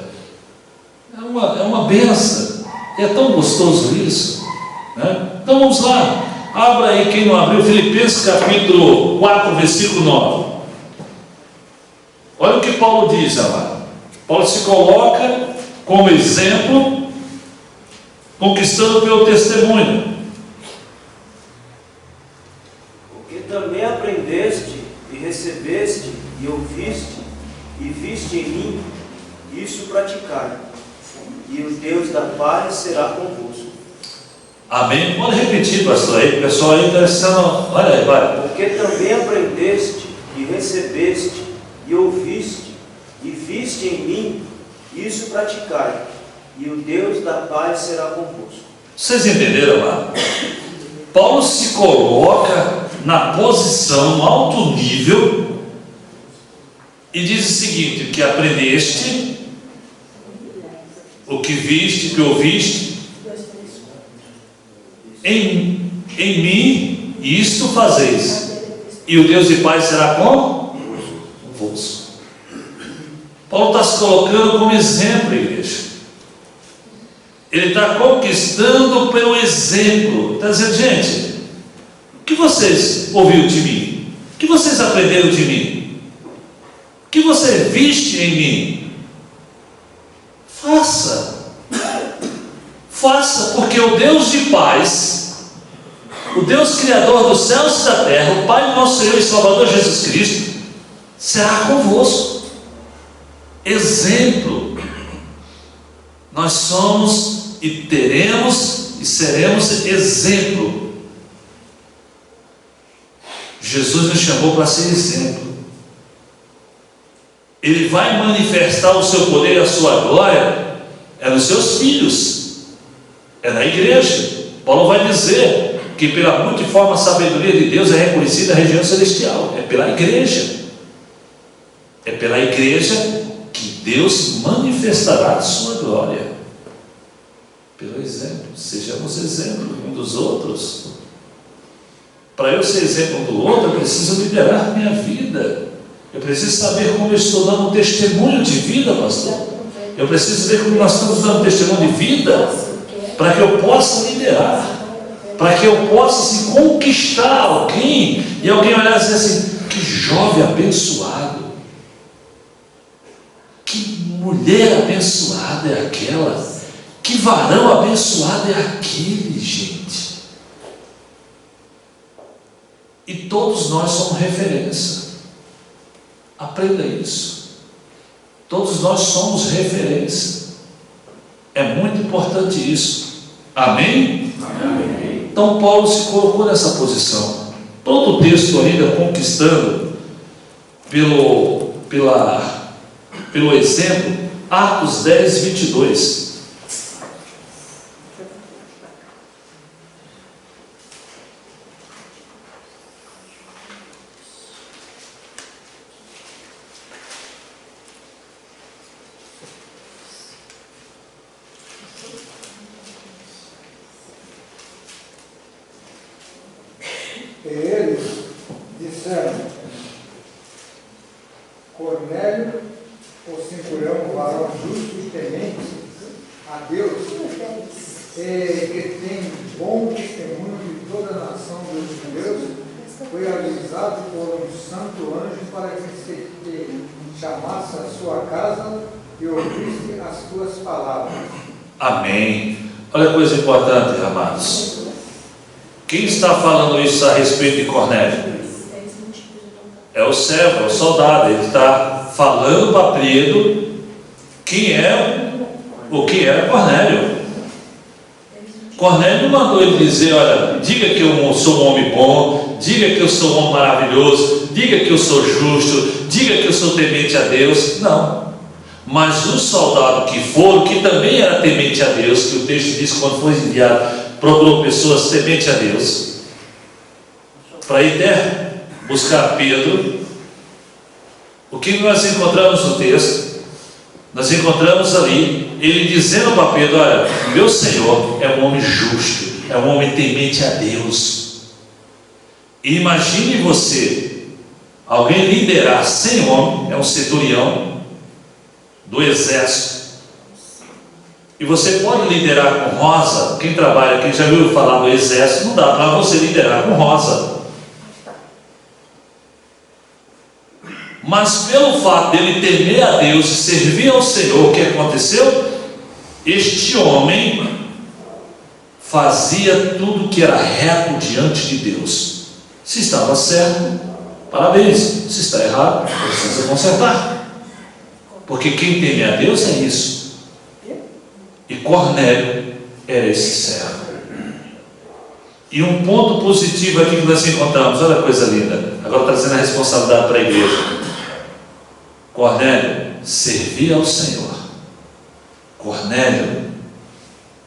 Speaker 1: é uma benção, e é tão gostoso isso, né? Então vamos lá, abra aí, quem não abriu, Filipenses capítulo 4, versículo 9. Olha o que Paulo diz, amado. Paulo se coloca como exemplo, conquistando pelo testemunho.
Speaker 14: Porque também aprendeste e recebeste e ouviste e viste em mim, isso praticai, e o Deus da paz será convosco.
Speaker 1: Amém? Pode repetir, pastor, aí, o pessoal aí está sendo. Olha aí, vai.
Speaker 14: Porque também aprendeste e recebeste e ouviste e viste em mim, isso praticai, e o Deus da paz será convosco.
Speaker 1: Vocês entenderam lá? Paulo se coloca na posição, no alto nível, e diz o seguinte: o que aprendeste, o que viste, o que ouviste, em mim, isto fazeis, e o Deus de paz será convosco. Paulo está se colocando como exemplo, igreja. Ele está conquistando pelo exemplo. Está dizendo: gente, o que vocês ouviram de mim? O que vocês aprenderam de mim? O que você viste em mim? Faça. Faça, porque o Deus de paz, o Deus Criador dos céus e da terra, o Pai do nosso Senhor e Salvador Jesus Cristo, será convosco. exemplo. Nós somos e teremos e seremos exemplo. Jesus nos chamou para ser exemplo. Ele vai manifestar o seu poder e a sua glória nos seus filhos, na igreja. Paulo vai dizer que pela multiforme sabedoria de Deus é reconhecida a região celestial. É pela igreja. É pela igreja que Deus manifestará a sua glória. Pelo exemplo. Sejamos exemplo um dos outros. Para eu ser exemplo um do outro, eu preciso liderar minha vida. Eu preciso saber como eu estou dando um testemunho de vida, pastor. Eu preciso ver como nós estamos dando testemunho de vida, para que eu possa liderar, para que eu possa assim, conquistar alguém, e alguém olhar e dizer assim: que jovem abençoado, que mulher abençoada é aquela, que varão abençoado é aquele, gente. E todos nós somos referência. Aprenda isso. Todos nós somos referência. É muito importante isso. Amém? Amém. Então Paulo se colocou nessa posição. Todo o texto ainda conquistando pelo exemplo, Atos 10, 22.
Speaker 9: E eles disseram: Cornélio, o centurião, varão justo e temente a Deus, e que tem bom testemunho de toda a nação dos judeus, foi avisado por um santo anjo para que se te chamasse à sua casa e ouvisse as tuas palavras.
Speaker 1: Amém. Olha a coisa importante, amados. Quem está falando isso a respeito de Cornélio? É o servo, é o soldado. Ele está falando para Pedro quem é Cornélio. Cornélio não mandou ele dizer: olha, diga que eu sou um homem bom, diga que eu sou um homem maravilhoso, diga que eu sou justo, diga que eu sou temente a Deus. Não. Mas o soldado que foram, que também era temente a Deus, que o texto diz que quando foi enviado, procurou pessoas temente a Deus, para ir buscar Pedro. O que nós encontramos no texto? Nós encontramos ali, ele dizendo para Pedro: olha, meu Senhor é um homem justo, é um homem temente a Deus. E imagine você, alguém liderar 100 homens, é um centurião do exército. E você pode liderar com rosa. Quem trabalha, quem já viu falar do exército, não dá para você liderar com rosa. Mas pelo fato dele temer a Deus e servir ao Senhor, o que aconteceu? Este homem fazia tudo que era reto diante de Deus. Se estava certo, parabéns. Se está errado, precisa consertar. Porque quem teme a Deus é isso. E Cornélio era esse servo. E um ponto positivo aqui que nós encontramos, olha a coisa linda, agora trazendo a responsabilidade para a igreja. Cornélio servia ao Senhor. Cornélio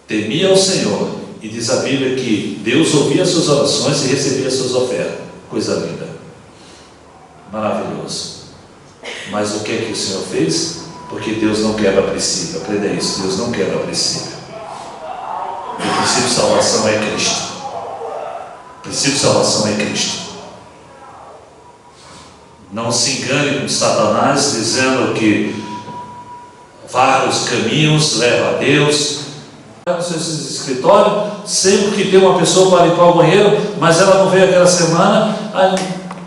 Speaker 1: temia ao Senhor. E diz a Bíblia que Deus ouvia as suas orações e recebia as suas ofertas. Coisa linda. Maravilhoso. Mas o que é que o Senhor fez? Porque Deus não quebra princípio. Aprenda isso, Deus não quebra princípio. O princípio de salvação é Cristo. O princípio de salvação é Cristo. Não se engane com Satanás dizendo que vários caminhos levam a Deus. No seu escritório, sempre que tem uma pessoa para limpar o banheiro, mas ela não veio aquela semana,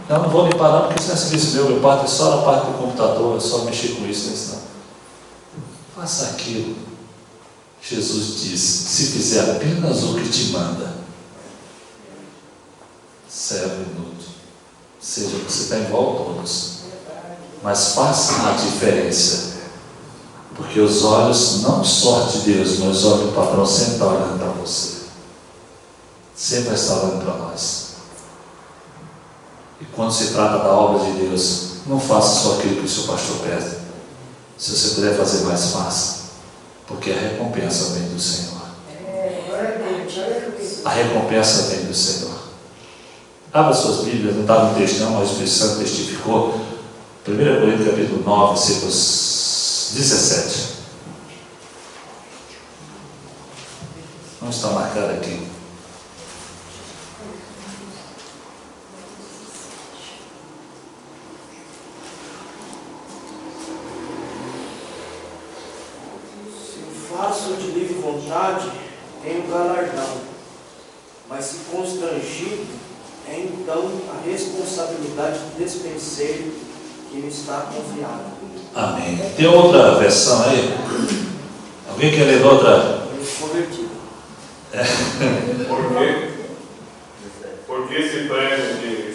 Speaker 1: eu não vou limpar não, porque isso não é serviço meu parte é só na parte do computador, é só mexer com isso, né? Faça aquilo. Jesus diz: se fizer apenas o que te manda, serve minuto. Seja, você está igual a todos, mas faça a diferença. Porque os olhos, não só de Deus, mas os olhos do patrão sempre estão olhando para você. Sempre vai estar olhando para nós. E quando se trata da obra de Deus, não faça só aquilo que o seu pastor pede. Se você puder fazer mais, faça. Porque a recompensa vem do Senhor. A recompensa vem do Senhor. Abra suas Bíblias, não está no texto não, mas o Espírito Santo testificou. 1 Coríntios capítulo 9, versículos 17. Não está marcado aqui.
Speaker 14: Faço de livre vontade, tenho galardão, mas se constrangido, é então a responsabilidade do despenseiro que me está confiada.
Speaker 1: Amém. Tem outra versão aí? Alguém quer ler outra?
Speaker 14: Convertido.
Speaker 8: Porque se prego de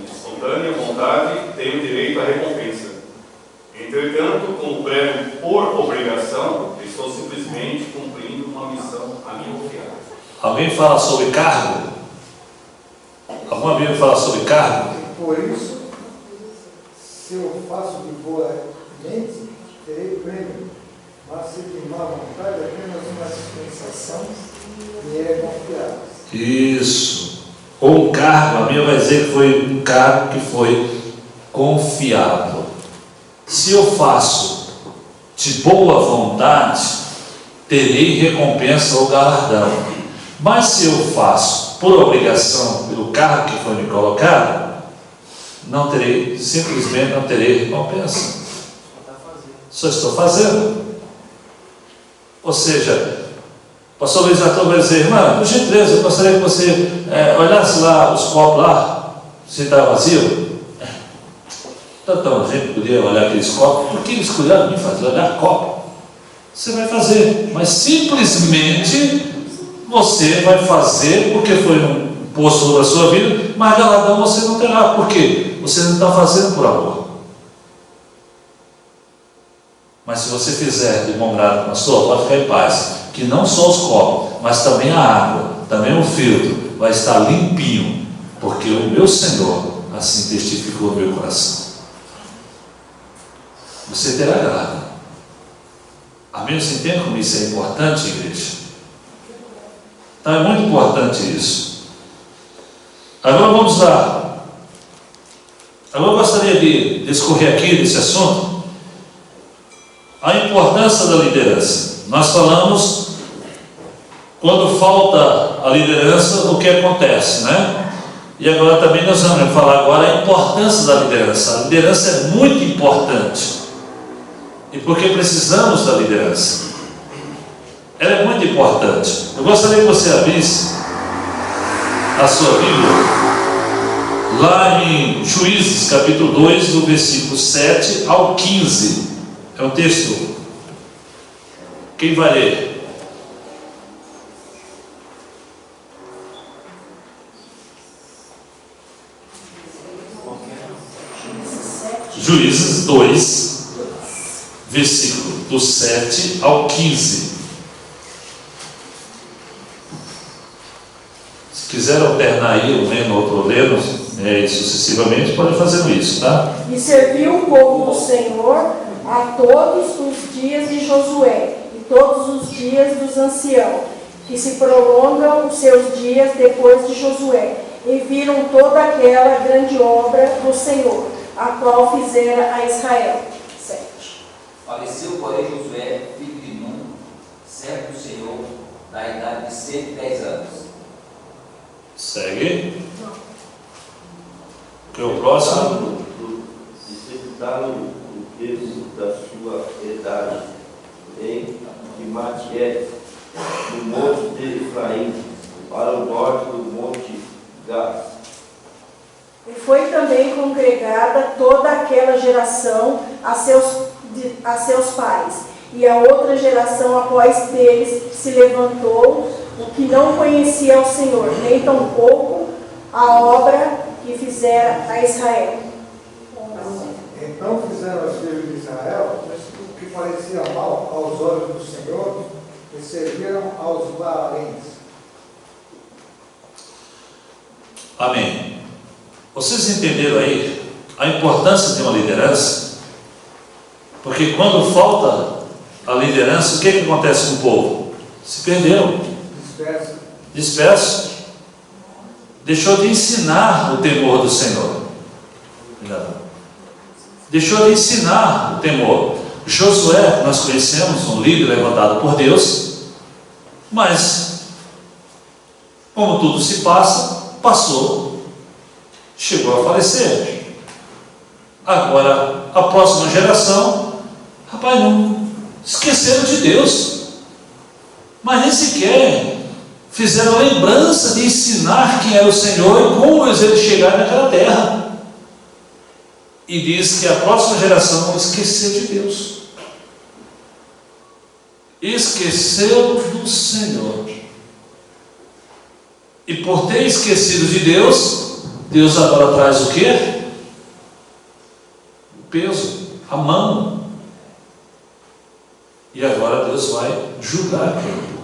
Speaker 8: espontânea vontade, tenho direito à recompensa. Entretanto, como prego por obrigação, estou simplesmente cumprindo uma missão a mim confiada.
Speaker 1: Alguém fala sobre cargo? Alguma Bíblia fala sobre cargo?
Speaker 9: Por isso, se eu faço de boa mente, terei prêmio. Mas se de má vontade, apenas uma dispensação me é confiada.
Speaker 1: Isso. Ou um cargo, a Bíblia vai dizer que foi um cargo que foi confiado. Se eu faço de boa vontade, terei recompensa ou galardão. Mas se eu faço por obrigação, pelo cargo que foi me colocado, não terei, simplesmente não terei recompensa. Só estou fazendo. Ou seja, o pastor Luiz Arthur vai dizer: irmã, por gentileza, eu gostaria que você olhasse lá os copos lá, se está vazio. Tanta gente podia olhar aqueles copos. Por que eles cuidaram de fazer? Olhar copo. Você vai fazer, mas simplesmente você vai fazer porque foi um posto sobre a sua vida, mas galardão você não terá. Por quê? Você não está fazendo por amor. Mas se você fizer de bom grado, pastor, pode ficar em paz, que não só os copos, mas também a água, também o filtro vai estar limpinho, porque o meu Senhor assim testificou no meu coração. Você terá graça. Amém? Você entende como isso é importante, igreja? Então é muito importante isso. Agora vamos lá. Agora eu gostaria de discorrer aqui desse assunto. A importância da liderança. Nós falamos, quando falta a liderança, o que acontece, né? E agora também nós vamos falar agora a importância da liderança. A liderança é muito importante. E porque precisamos da liderança. Ela é muito importante. Eu gostaria que você abrisse a sua Bíblia lá em Juízes, capítulo 2, do versículo 7 ao 15. É um texto. Quem vai ler? Juízes 2, versículo do 7 ao 15. Se quiser alternar aí, um lendo, outro lendo, sucessivamente, pode fazer isso, tá?
Speaker 2: E serviu o povo do Senhor a todos os dias de Josué e todos os dias dos anciãos, que se prolongam os seus dias depois de Josué, e viram toda aquela grande obra do Senhor, a qual fizera a Israel. 7.
Speaker 13: Faleceu, porém, Josué, filho de Nun, servo do Senhor, da idade de 110 anos.
Speaker 1: Segue. Que é o próximo?
Speaker 7: Executaram o peso da sua idade em Matiete, no monte de Efraim, para o norte do monte Gás.
Speaker 2: E foi também congregada toda aquela geração a seus pais, e a outra geração após deles se levantou, o que não conhecia ao Senhor, nem tampouco a obra que fizera a Israel.
Speaker 9: Então fizeram os filhos de Israel o que parecia mal aos olhos do Senhor e serviram aos Baalins.
Speaker 1: Amém. Vocês entenderam aí a importância de uma liderança? Porque quando falta a liderança, o que acontece com o povo? Se perdeu, disperso, deixou de ensinar o temor do Senhor, deixou de ensinar o temor. Josué, nós conhecemos, um líder levantado por Deus, mas como tudo se passa, passou, chegou a falecer. Agora a próxima geração, rapaz, não esqueceram de Deus, mas nem sequer fizeram lembrança de ensinar quem era o Senhor e como eles chegaram naquela terra. E diz que a próxima geração esqueceu de Deus, esqueceu do Senhor, e por ter esquecido de Deus, Deus agora traz o quê? O peso, a mão, e agora Deus vai julgar aquele povo.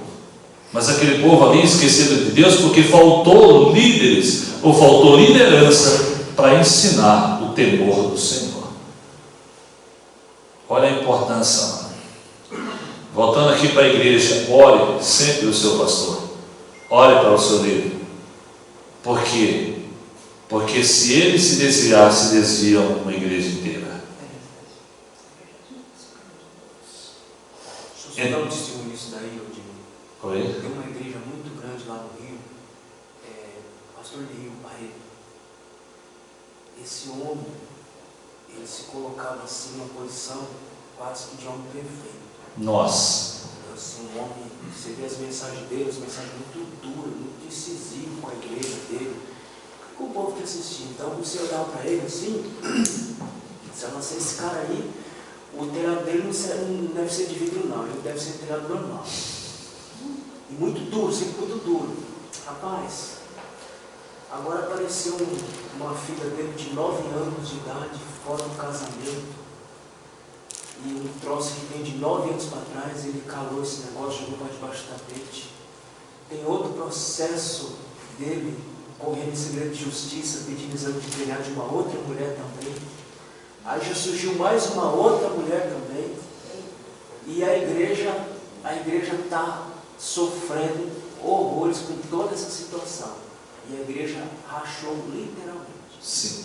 Speaker 1: Mas aquele povo ali esquecido de Deus porque faltou líderes, ou faltou liderança para ensinar o temor do Senhor. Olha a importância, mano. Voltando aqui para a igreja, ore sempre o seu pastor, ore para o seu líder. Por quê? Porque se ele se desviar, se desvia uma igreja inteira.
Speaker 14: Deixa eu só dar um testemunho nisso daí, Odinho.
Speaker 1: Oi?
Speaker 14: Tem uma igreja muito grande lá no Rio, pastor de Rio Barreto. Esse homem, ele se colocava assim numa posição quase que de homem perfeito.
Speaker 1: Nossa.
Speaker 14: Assim, um homem, você vê as mensagens dele, as mensagens muito duras, muito decisivas com a igreja dele. O povo que assistia, então você olhava para ele assim, você fala assim, esse cara aí, o telhado dele não deve ser de vidro não, ele deve ser telhado normal. E muito duro, sempre muito duro. Rapaz, agora apareceu uma filha dele de 9 anos de idade, fora do casamento. E um troço que vem de 9 anos para trás, ele calou esse negócio, jogou para debaixo do tapete. Tem outro processo dele, correndo em segredo de justiça, pedindo exame de DNA de uma outra mulher também. Aí já surgiu mais uma outra mulher também. E a igreja está sofrendo horrores com toda essa situação. E a igreja rachou literalmente.
Speaker 1: Sim.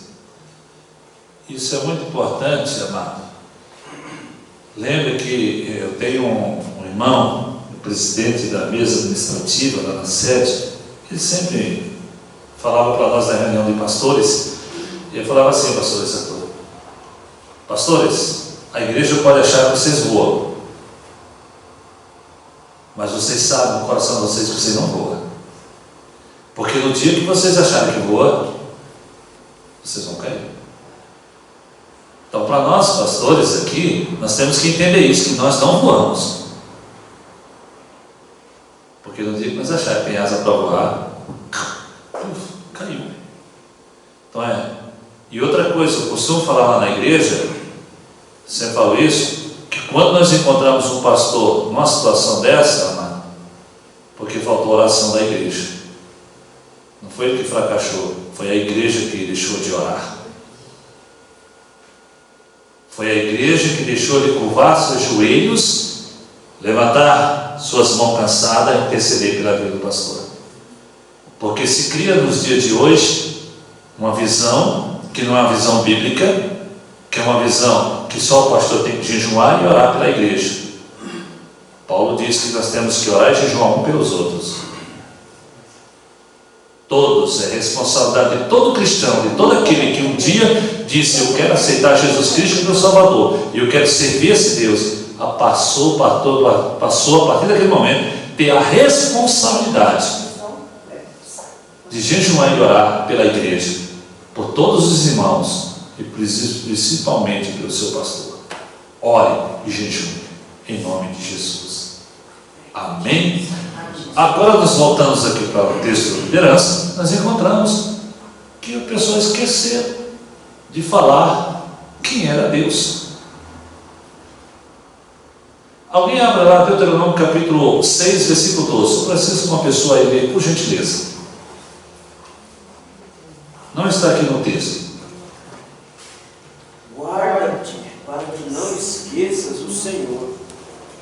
Speaker 1: Isso é muito importante, amado. Lembre que eu tenho um irmão, o presidente da mesa administrativa lá na sede, ele sempre falava para nós na reunião de pastores, e ele falava assim, pastores, a igreja pode achar que vocês voam, mas vocês sabem no coração de vocês que vocês não voam, porque no dia que vocês acharem que voam, vocês vão cair. Então, para nós pastores aqui, nós temos que entender isso, que nós não voamos, porque no dia que nós acharem que tem asa para voar, caiu. Então e outra coisa, eu costumo falar lá na igreja, sempre falo isso, que quando nós encontramos um pastor numa situação dessa, amado, porque faltou oração da igreja, não foi ele que fracassou, foi a igreja que deixou de orar, foi a igreja que deixou de curvar seus joelhos, levantar suas mãos cansadas e interceder pela vida do pastor. Porque se cria nos dias de hoje uma visão que não é uma visão bíblica, que é uma visão que só o pastor tem que jejuar e orar pela igreja. Paulo diz que nós temos que orar e jejuar um pelos outros. Todos, é responsabilidade de todo cristão, de todo aquele que um dia disse, eu quero aceitar Jesus Cristo como meu Salvador, e eu quero servir esse Deus, passou a partir daquele momento, ter a responsabilidade de jejuar e orar pela igreja, por todos os irmãos, e principalmente pelo seu pastor. Ore e jejue, em nome de Jesus. Amém? Agora nós voltamos aqui para o texto da liderança, nós encontramos que a pessoa esqueceu de falar quem era Deus. Alguém abre lá Deuteronômio capítulo 6, versículo 12. Eu preciso de uma pessoa aí ler, por gentileza. Não está aqui no texto.
Speaker 14: Guarda-te para que não esqueças o Senhor,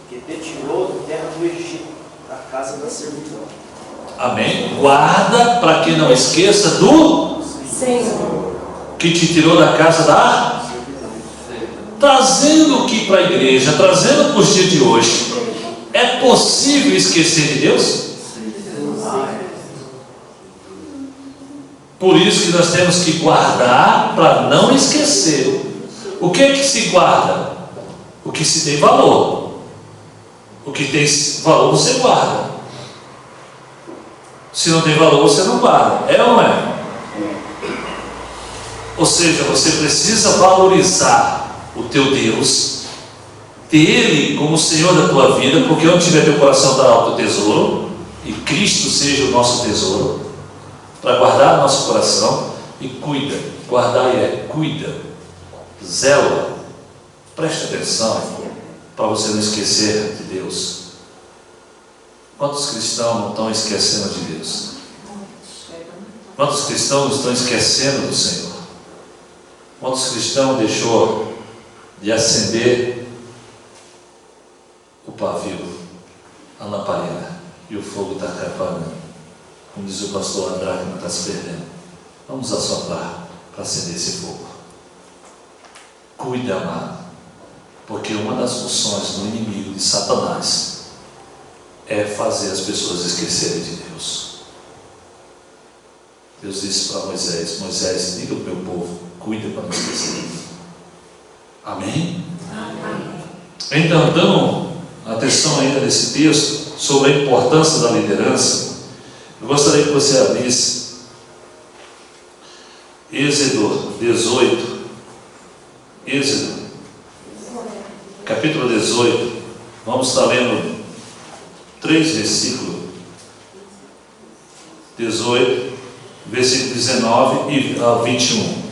Speaker 14: que te tirou da terra do Egito, da casa da servidão.
Speaker 1: Amém? Guarda para que não esqueça do
Speaker 2: Senhor,
Speaker 1: que te tirou da casa da... Trazendo aqui para a igreja, trazendo para os dias de hoje, é possível esquecer de Deus? Por isso que nós temos que guardar para não esquecer. O que é que se guarda? O que se tem valor. O que tem valor você guarda. Se não tem valor você não guarda. É ou não é? Ou seja, você precisa valorizar o teu Deus, ter Ele como Senhor da tua vida, porque onde tiver teu coração está alto tesouro, e Cristo seja o nosso tesouro, para guardar nosso coração. E cuida, guardar cuida, zela, preste atenção, para você não esquecer de Deus. Quantos cristãos não estão esquecendo de Deus? Quantos cristãos estão esquecendo do Senhor? Quantos cristãos deixou de acender o pavio, a lamparina, e o fogo está acabando? Como diz o pastor André, que não está se perdendo. Vamos assoprar para acender esse fogo. Cuida, amado, porque uma das funções do inimigo de Satanás é fazer as pessoas esquecerem de Deus. Deus disse para Moisés: Moisés, diga ao meu povo, cuida para não esquecer. Amém? Amém. Então, dando atenção ainda nesse texto sobre a importância da liderança, eu gostaria que você abrisse Êxodo 18. Êxodo, capítulo 18. Vamos estar lendo 3 versículos. 18, versículo 19 e 21.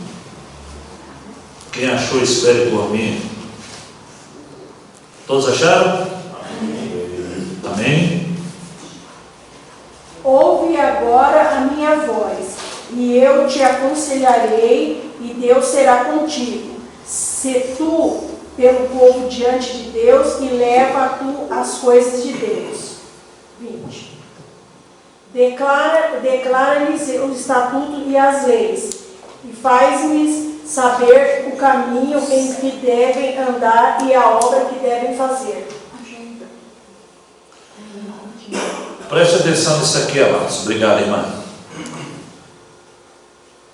Speaker 1: Quem achou, espere por mim. Todos acharam? Amém?
Speaker 2: ouve agora a minha voz, e eu te aconselharei, e Deus será contigo. Se tu pelo povo diante de Deus, e leva tu as coisas de Deus. 20. Declara-lhes o estatuto e as leis, e faz-lhes saber o caminho em que devem andar e a obra que devem fazer.
Speaker 1: Preste atenção nisso aqui, amados. Obrigado, irmã.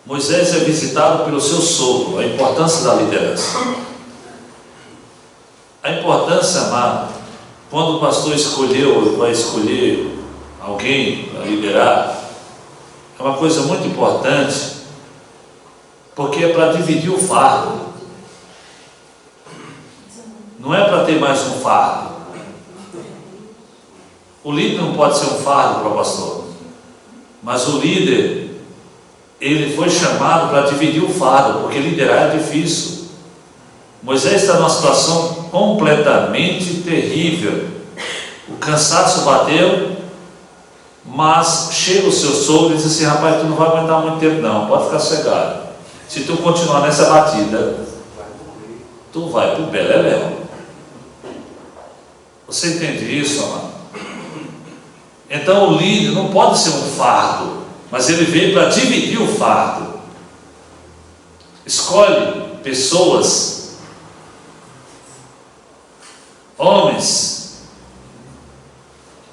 Speaker 1: Moisés é visitado pelo seu sogro. A importância da liderança. A importância, amado, quando o pastor vai escolher alguém para liderar, é uma coisa muito importante, porque é para dividir o fardo. Não é para ter mais um fardo. O líder não pode ser um fardo para o pastor, mas o líder, ele foi chamado para dividir o fardo, porque liderar é difícil. Moisés está numa situação completamente terrível. O cansaço bateu, mas chega o seu sogro e diz assim: rapaz, tu não vai aguentar muito tempo não, pode ficar sossegado. Se tu continuar nessa batida, tu vai para o beleléu. Você entende isso, amado? Então o líder não pode ser um fardo, mas ele veio para dividir o fardo. Escolhe pessoas, homens,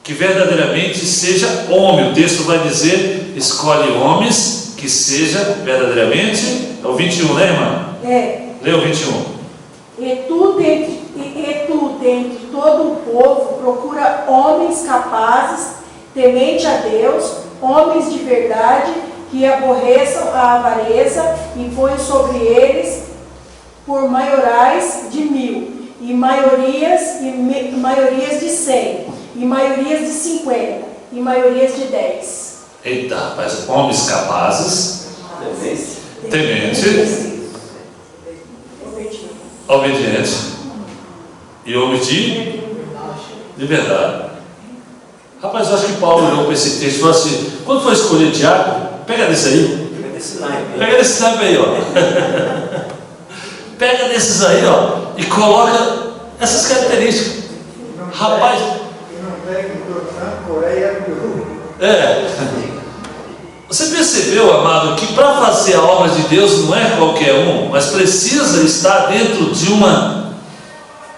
Speaker 1: que verdadeiramente seja homem. O texto vai dizer: escolhe homens que seja verdadeiramente. É o 21, né, irmã?
Speaker 2: É.
Speaker 1: Lê o 21.
Speaker 2: E tu, dentre todo o povo, procura homens capazes, temente a Deus, homens de verdade, que aborreçam a avareza, e põe sobre eles por maiorais de 1000, e maiorias de 100, e maiorias de 50, e maiorias de 10.
Speaker 1: Eita, rapaz, homens capazes, temente, obediente, e homens de De verdade. Rapaz, eu acho que Paulo olhou para esse texto e falou assim: quando for escolher diácono, pega desse aí.
Speaker 14: Pega desse naipe.
Speaker 1: Pega desse naipe aí, ó. Pega desses aí, ó, e coloca essas características. Rapaz.
Speaker 9: E não pega importante, porém é pior.
Speaker 1: Você percebeu, amado, que para fazer a obra de Deus não é qualquer um, mas precisa estar dentro de uma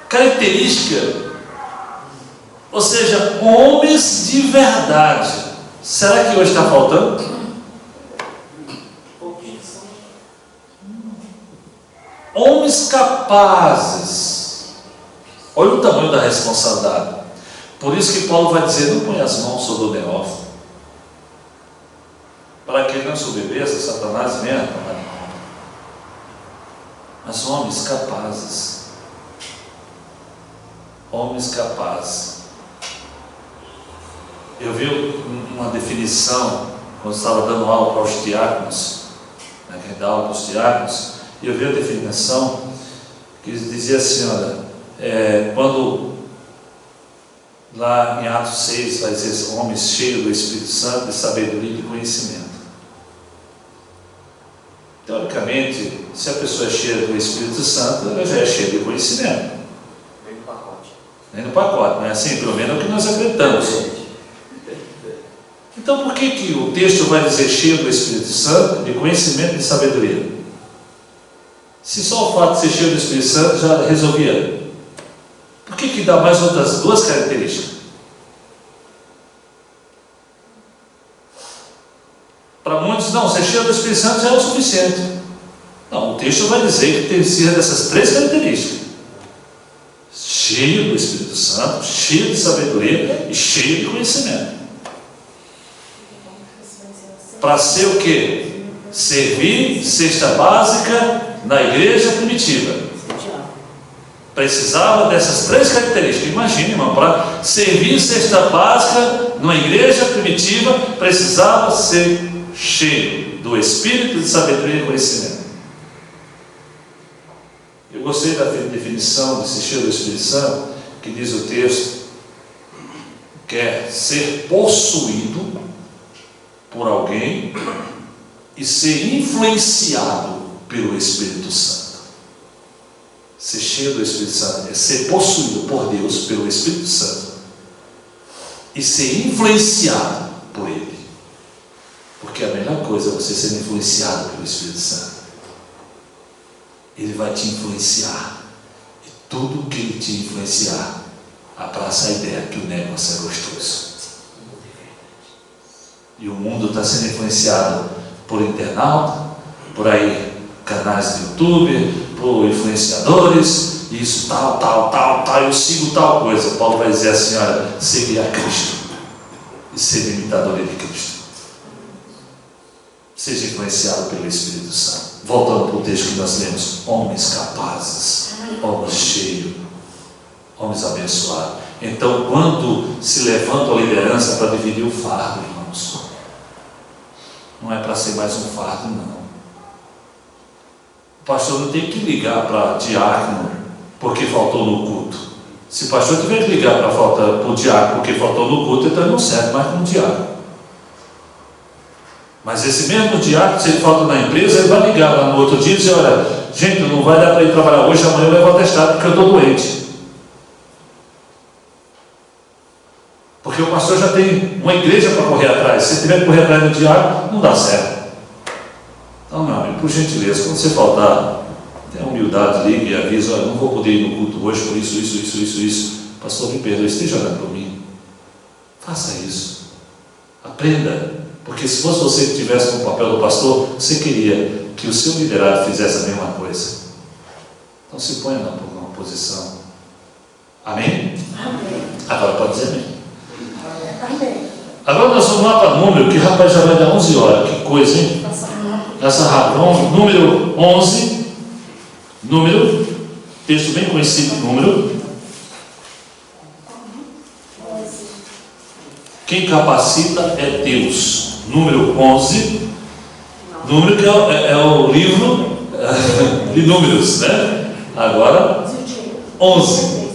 Speaker 1: característica, ou seja, homens de verdade. Será que hoje está faltando? Homens capazes. Olha o tamanho da responsabilidade. Por isso que Paulo vai dizer: não põe as mãos sobre o neófito, para que ele não soberbeça, Satanás venha tomar conta. Mas homens capazes. Homens capazes. Eu vi uma definição quando estava dando aula para os diáconos, né, que dá aula para os diáconos, e eu vi a definição que dizia assim: olha, quando lá em Atos 6 vai dizer homens cheios do Espírito Santo, de sabedoria e de conhecimento. Teoricamente, se a pessoa é cheia do Espírito Santo, ela já é cheia de conhecimento.
Speaker 14: Vem no pacote.
Speaker 1: Vem no pacote, não é assim? Pelo menos é o que nós acreditamos. Então, por que o texto vai dizer cheio do Espírito Santo, de conhecimento e de sabedoria? Se só o fato de ser cheio do Espírito Santo já resolvia, por que dá mais outras duas características? Para muitos, não, ser cheio do Espírito Santo já é o suficiente. Não, o texto vai dizer que precisa dessas três características: cheio do Espírito Santo, cheio de sabedoria e cheio de conhecimento. Para ser o quê? Servir cesta básica na igreja primitiva. Precisava dessas três características. Imagine, irmão, para servir cesta básica numa igreja primitiva, precisava ser cheio do Espírito de sabedoria e conhecimento. Eu gostei da definição de ser cheio do Espírito Santo, que diz o texto, que é ser possuído por alguém e ser influenciado pelo Espírito Santo. Ser cheio do Espírito Santo é ser possuído por Deus, pelo Espírito Santo, e ser influenciado por Ele. Porque a melhor coisa é você ser influenciado pelo Espírito Santo. Ele vai te influenciar, e tudo que Ele te influenciar, abraça a ideia que o negócio é gostoso. E o mundo está sendo influenciado por internauta, por aí canais do YouTube, por influenciadores, isso, tal, eu sigo tal coisa. Paulo vai dizer assim: olha, seguir a Cristo e ser imitador de Cristo. Seja influenciado pelo Espírito Santo. Voltando para o texto que nós lemos: homens capazes, homens cheios, homens abençoados. Então, quando se levanta a liderança para dividir o fardo, irmãos, não é para ser mais um fardo, não. O pastor não tem que ligar para diácono porque faltou no culto. Se o pastor tiver que ligar para o diácono porque faltou no culto, então não serve mais como diácono. Mas esse mesmo diácono, se ele falta na empresa, ele vai ligar lá no outro dia e dizer: olha, gente, não vai dar para ir trabalhar hoje, amanhã eu levo atestado porque eu estou doente. Porque o pastor já tem uma igreja para correr atrás. Se tiver que correr atrás do diácono, não dá certo. Então, meu amigo, por gentileza, quando você faltar, tenha humildade, ligue e avisa: olha, não vou poder ir no culto hoje por isso. Pastor, me perdoe, esteja orando por mim. Faça isso. Aprenda. Porque se fosse você que estivesse no papel do pastor, você queria que o seu liderado fizesse a mesma coisa. Então se ponha numa posição. Amém?
Speaker 2: Amém.
Speaker 1: Agora pode dizer amém.
Speaker 2: Amém.
Speaker 1: Agora nós vamos lá para número, que rapaz já vai dar 11 horas. Que coisa, hein? Essa rápida. Número 11. Número. Texto bem conhecido, número. Quem capacita é Deus. Número 11. Número que é o livro de números, né? Agora 11.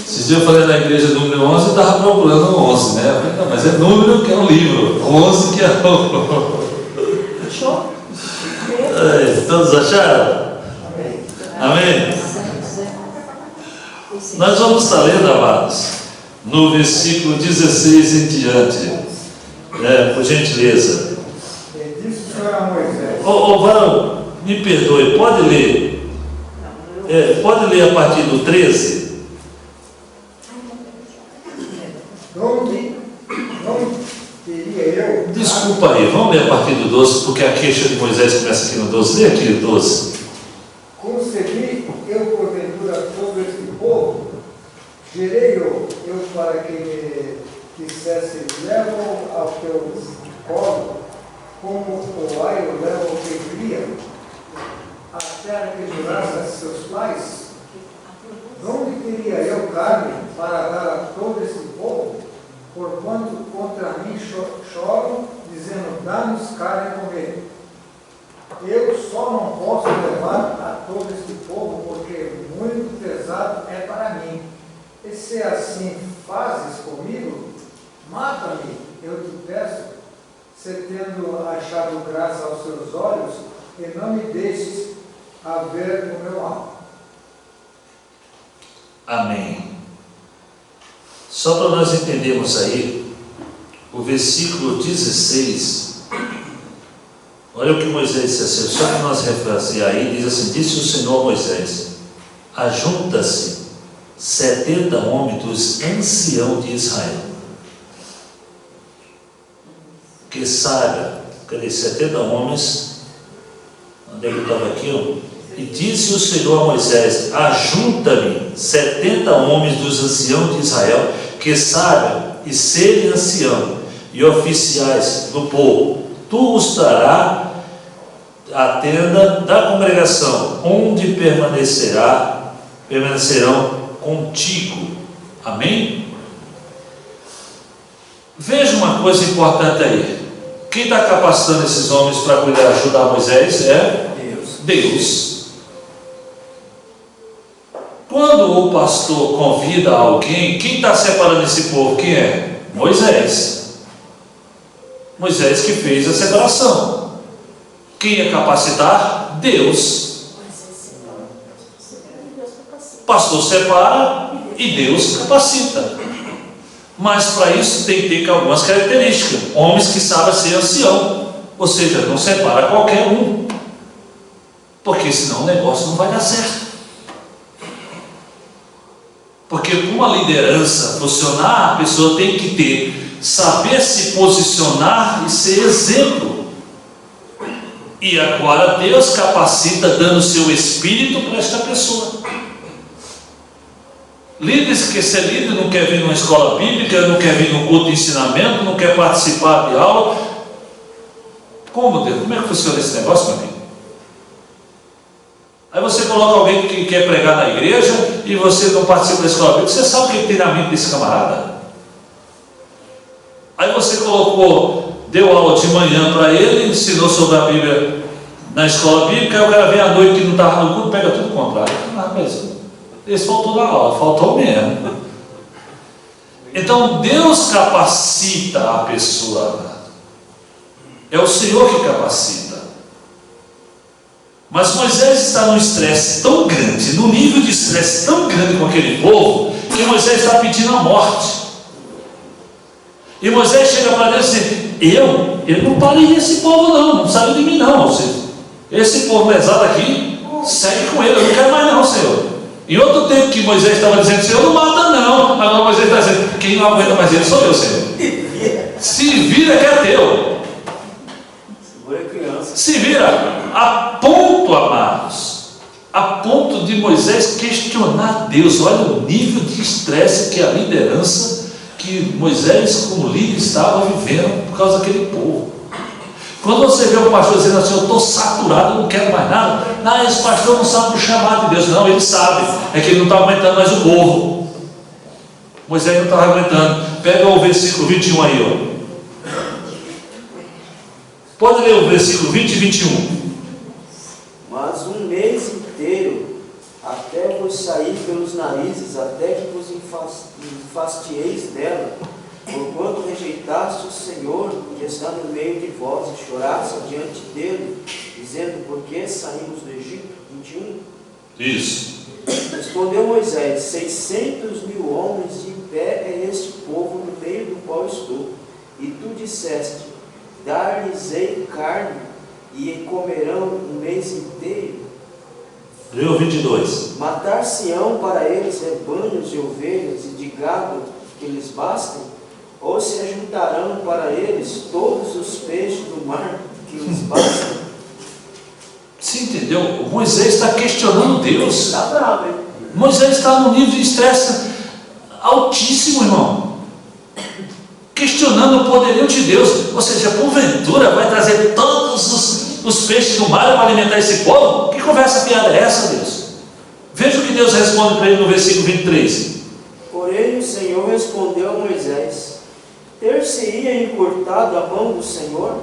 Speaker 1: Esses dias dia eu falei na igreja número 11 e estava procurando o 11, né? Eu falei, não, mas é número que é o livro, 11 que é o...
Speaker 2: Achou?
Speaker 1: Todos acharam? Amém? Nós vamos estar lendo, amados, no versículo 16 em diante. Por gentileza.
Speaker 9: Disse o Senhor a Moisés.
Speaker 1: Varão, me perdoe, pode ler? Pode ler a partir do 13?
Speaker 9: Não teria eu.
Speaker 1: Desculpa aí, vamos ler a partir do 12, porque a queixa de Moisés começa aqui no 12. Lê aqui o 12.
Speaker 9: Concebi eu porventura todo este povo, gerei eu para que me dissesse, levo ao teu colo, como o aio leva o que cria, a terra que jurasse a seus pais. Onde teria eu carne para dar a todo este povo, porquanto contra mim choram, dizendo, dá-nos carne a comer. Eu só não posso levar a todo este povo, porque muito pesado é para mim. E se assim fazes comigo, mata-me, eu te peço, se tendo achado graça aos seus olhos, e não me deixes a ver o meu mal.
Speaker 1: Amém. Só para nós entendermos aí, o versículo 16, olha o que Moisés disse assim, só que nós refrasear aí, diz assim, disse o Senhor a Moisés, ajunta-se 70 homens dos anciãos de Israel, que saiba, cadê 70 homens, onde é que estava aqui, ó? E disse o Senhor a Moisés, ajunta-me 70 homens dos anciãos de Israel, que saibam e serem anciãos e oficiais do povo. Tu os darás à tenda da congregação, onde permanecerão contigo. Amém? Veja uma coisa importante aí. Quem está capacitando esses homens para cuidar, ajudar Moisés é Deus. Quando o pastor convida alguém, quem está separando esse povo? Quem é? Moisés. Moisés que fez a separação. Quem ia capacitar? Deus. O pastor separa e Deus capacita. Mas para isso tem que ter algumas características. Homens que sabem ser ancião, ou seja, não separa qualquer um, porque senão o negócio não vai dar certo. Porque para uma liderança funcionar, a pessoa tem que saber se posicionar e ser exemplo. E agora Deus capacita dando o seu espírito para esta pessoa. Líderes que ser líder não quer vir numa escola bíblica, não quer vir num culto de ensinamento, não quer participar de aula. Como Deus? Como é que funciona esse negócio, meu amigo? Aí você coloca alguém que quer pregar na igreja e você não participa da escola bíblica. Você sabe o que tem na mente desse camarada? Aí você deu aula de manhã para ele, ensinou sobre a Bíblia na escola bíblica, aí o cara vem à noite que não estava no culto, pega tudo o contrário. Mas esse faltou na aula, faltou mesmo. Então Deus capacita a pessoa. É o Senhor que capacita. Mas Moisés está num estresse tão grande, num nível de estresse tão grande com aquele povo, que Moisés está pedindo a morte. E Moisés chega para Deus e diz, eu não parei esse povo não saiu de mim não. Esse povo pesado aqui, segue com ele, eu não quero mais não, Senhor. Em outro tempo que Moisés estava dizendo, Senhor, não mata não. Agora Moisés está dizendo, quem não aguenta mais ele sou eu, Senhor. Se vira que é teu. Se vira. A ponto, amados, a ponto de Moisés questionar Deus. Olha o nível de estresse que a liderança, que Moisés como líder estava vivendo por causa daquele povo. Quando você vê o pastor dizendo assim, eu estou saturado, não quero mais nada, não, esse pastor não sabe o chamado de Deus. Não, ele sabe, é que ele não está aguentando mais o povo. Moisés não estava aguentando. Pega o versículo 21 aí, ó. Pode ler o versículo 20 e 21.
Speaker 14: Mas um mês inteiro, até vos sair pelos narizes, até que vos afastieis dela, porquanto rejeitaste o Senhor que está no meio de vós, e choraste diante dele, dizendo, por que saímos do Egito? 21.
Speaker 1: Isso.
Speaker 14: Respondeu Moisés, 600.000 homens de pé é este povo no meio do qual estou. E tu disseste, dar-lhes-ei carne, e comerão um mês inteiro.
Speaker 1: Leu 22.
Speaker 14: Matar-se-ão para eles rebanhos de ovelhas e de gado que lhes bastem? Ou se ajuntarão para eles todos os peixes do mar que lhes bastem?
Speaker 1: Você entendeu? O Moisés está questionando Deus.
Speaker 14: Está bravo, hein?
Speaker 1: Moisés está num nível de estresse altíssimo, irmão. Questionando o poderio de Deus. Ou seja, porventura vai trazer todos os peixes do mar para alimentar esse povo? Que conversa piada é essa, Deus? Veja o que Deus responde para ele no versículo 23.
Speaker 14: Porém o Senhor respondeu a Moisés, ter-se-ia encurtado a mão do Senhor?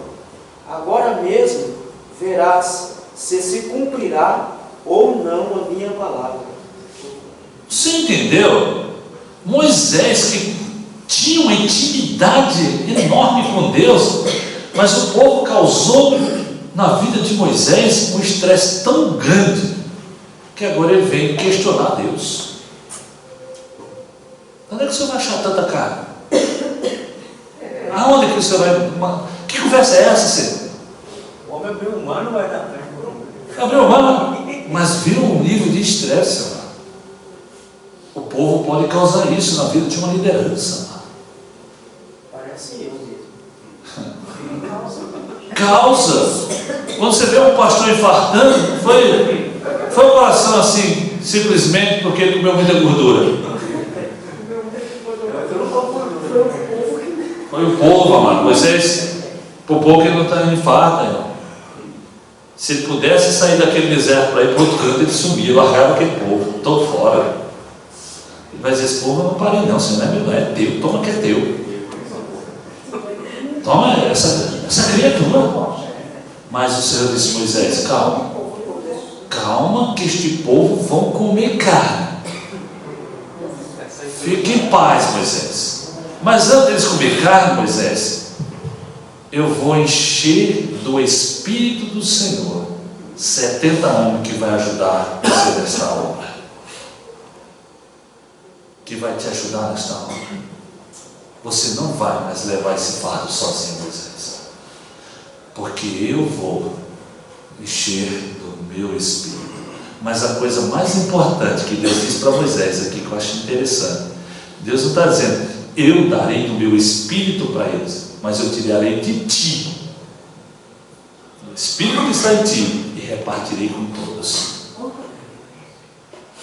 Speaker 14: Agora mesmo verás se cumprirá ou não a minha palavra.
Speaker 1: Você entendeu? Moisés, que tinha uma intimidade enorme com Deus, mas o povo causou na vida de Moisés um estresse tão grande que agora ele vem questionar Deus. Onde é que o senhor vai achar tanta carne? Aonde que o senhor vai? Que conversa é essa, senhor?
Speaker 4: O homem abriu o mar, não vai dar carne por um.
Speaker 1: Abriu o mar, mas viu um nível de estresse, senhor. O povo pode causar isso na vida de uma liderança.
Speaker 14: Parece eu mesmo.
Speaker 1: Causa. Quando você vê um pastor infartando, foi o coração assim, simplesmente porque ele comeu muita gordura. Foi o povo, amado. Moisés, por pouco ele não está em infarto, irmão. Se ele pudesse sair daquele deserto para ir para outro canto, ele sumia, largava aquele povo, estou fora. Mas esse povo eu não parei não, senão é meu, não é teu, toma que é teu. Toma essa criatura. Mas o Senhor disse, Moisés, calma. Calma que este povo vão comer carne. Fique em paz, Moisés. Mas antes deles comer carne, Moisés, eu vou encher do Espírito do Senhor 70 homens que vai ajudar você nesta obra. Que vai te ajudar nesta obra. Você não vai mais levar esse fardo sozinho, Moisés. Porque eu vou encher do meu Espírito. Mas a coisa mais importante que Deus disse para Moisés aqui, que eu acho interessante, Deus não está dizendo, eu darei do meu Espírito para eles, mas eu tirarei de ti o Espírito que está em ti e repartirei com todos.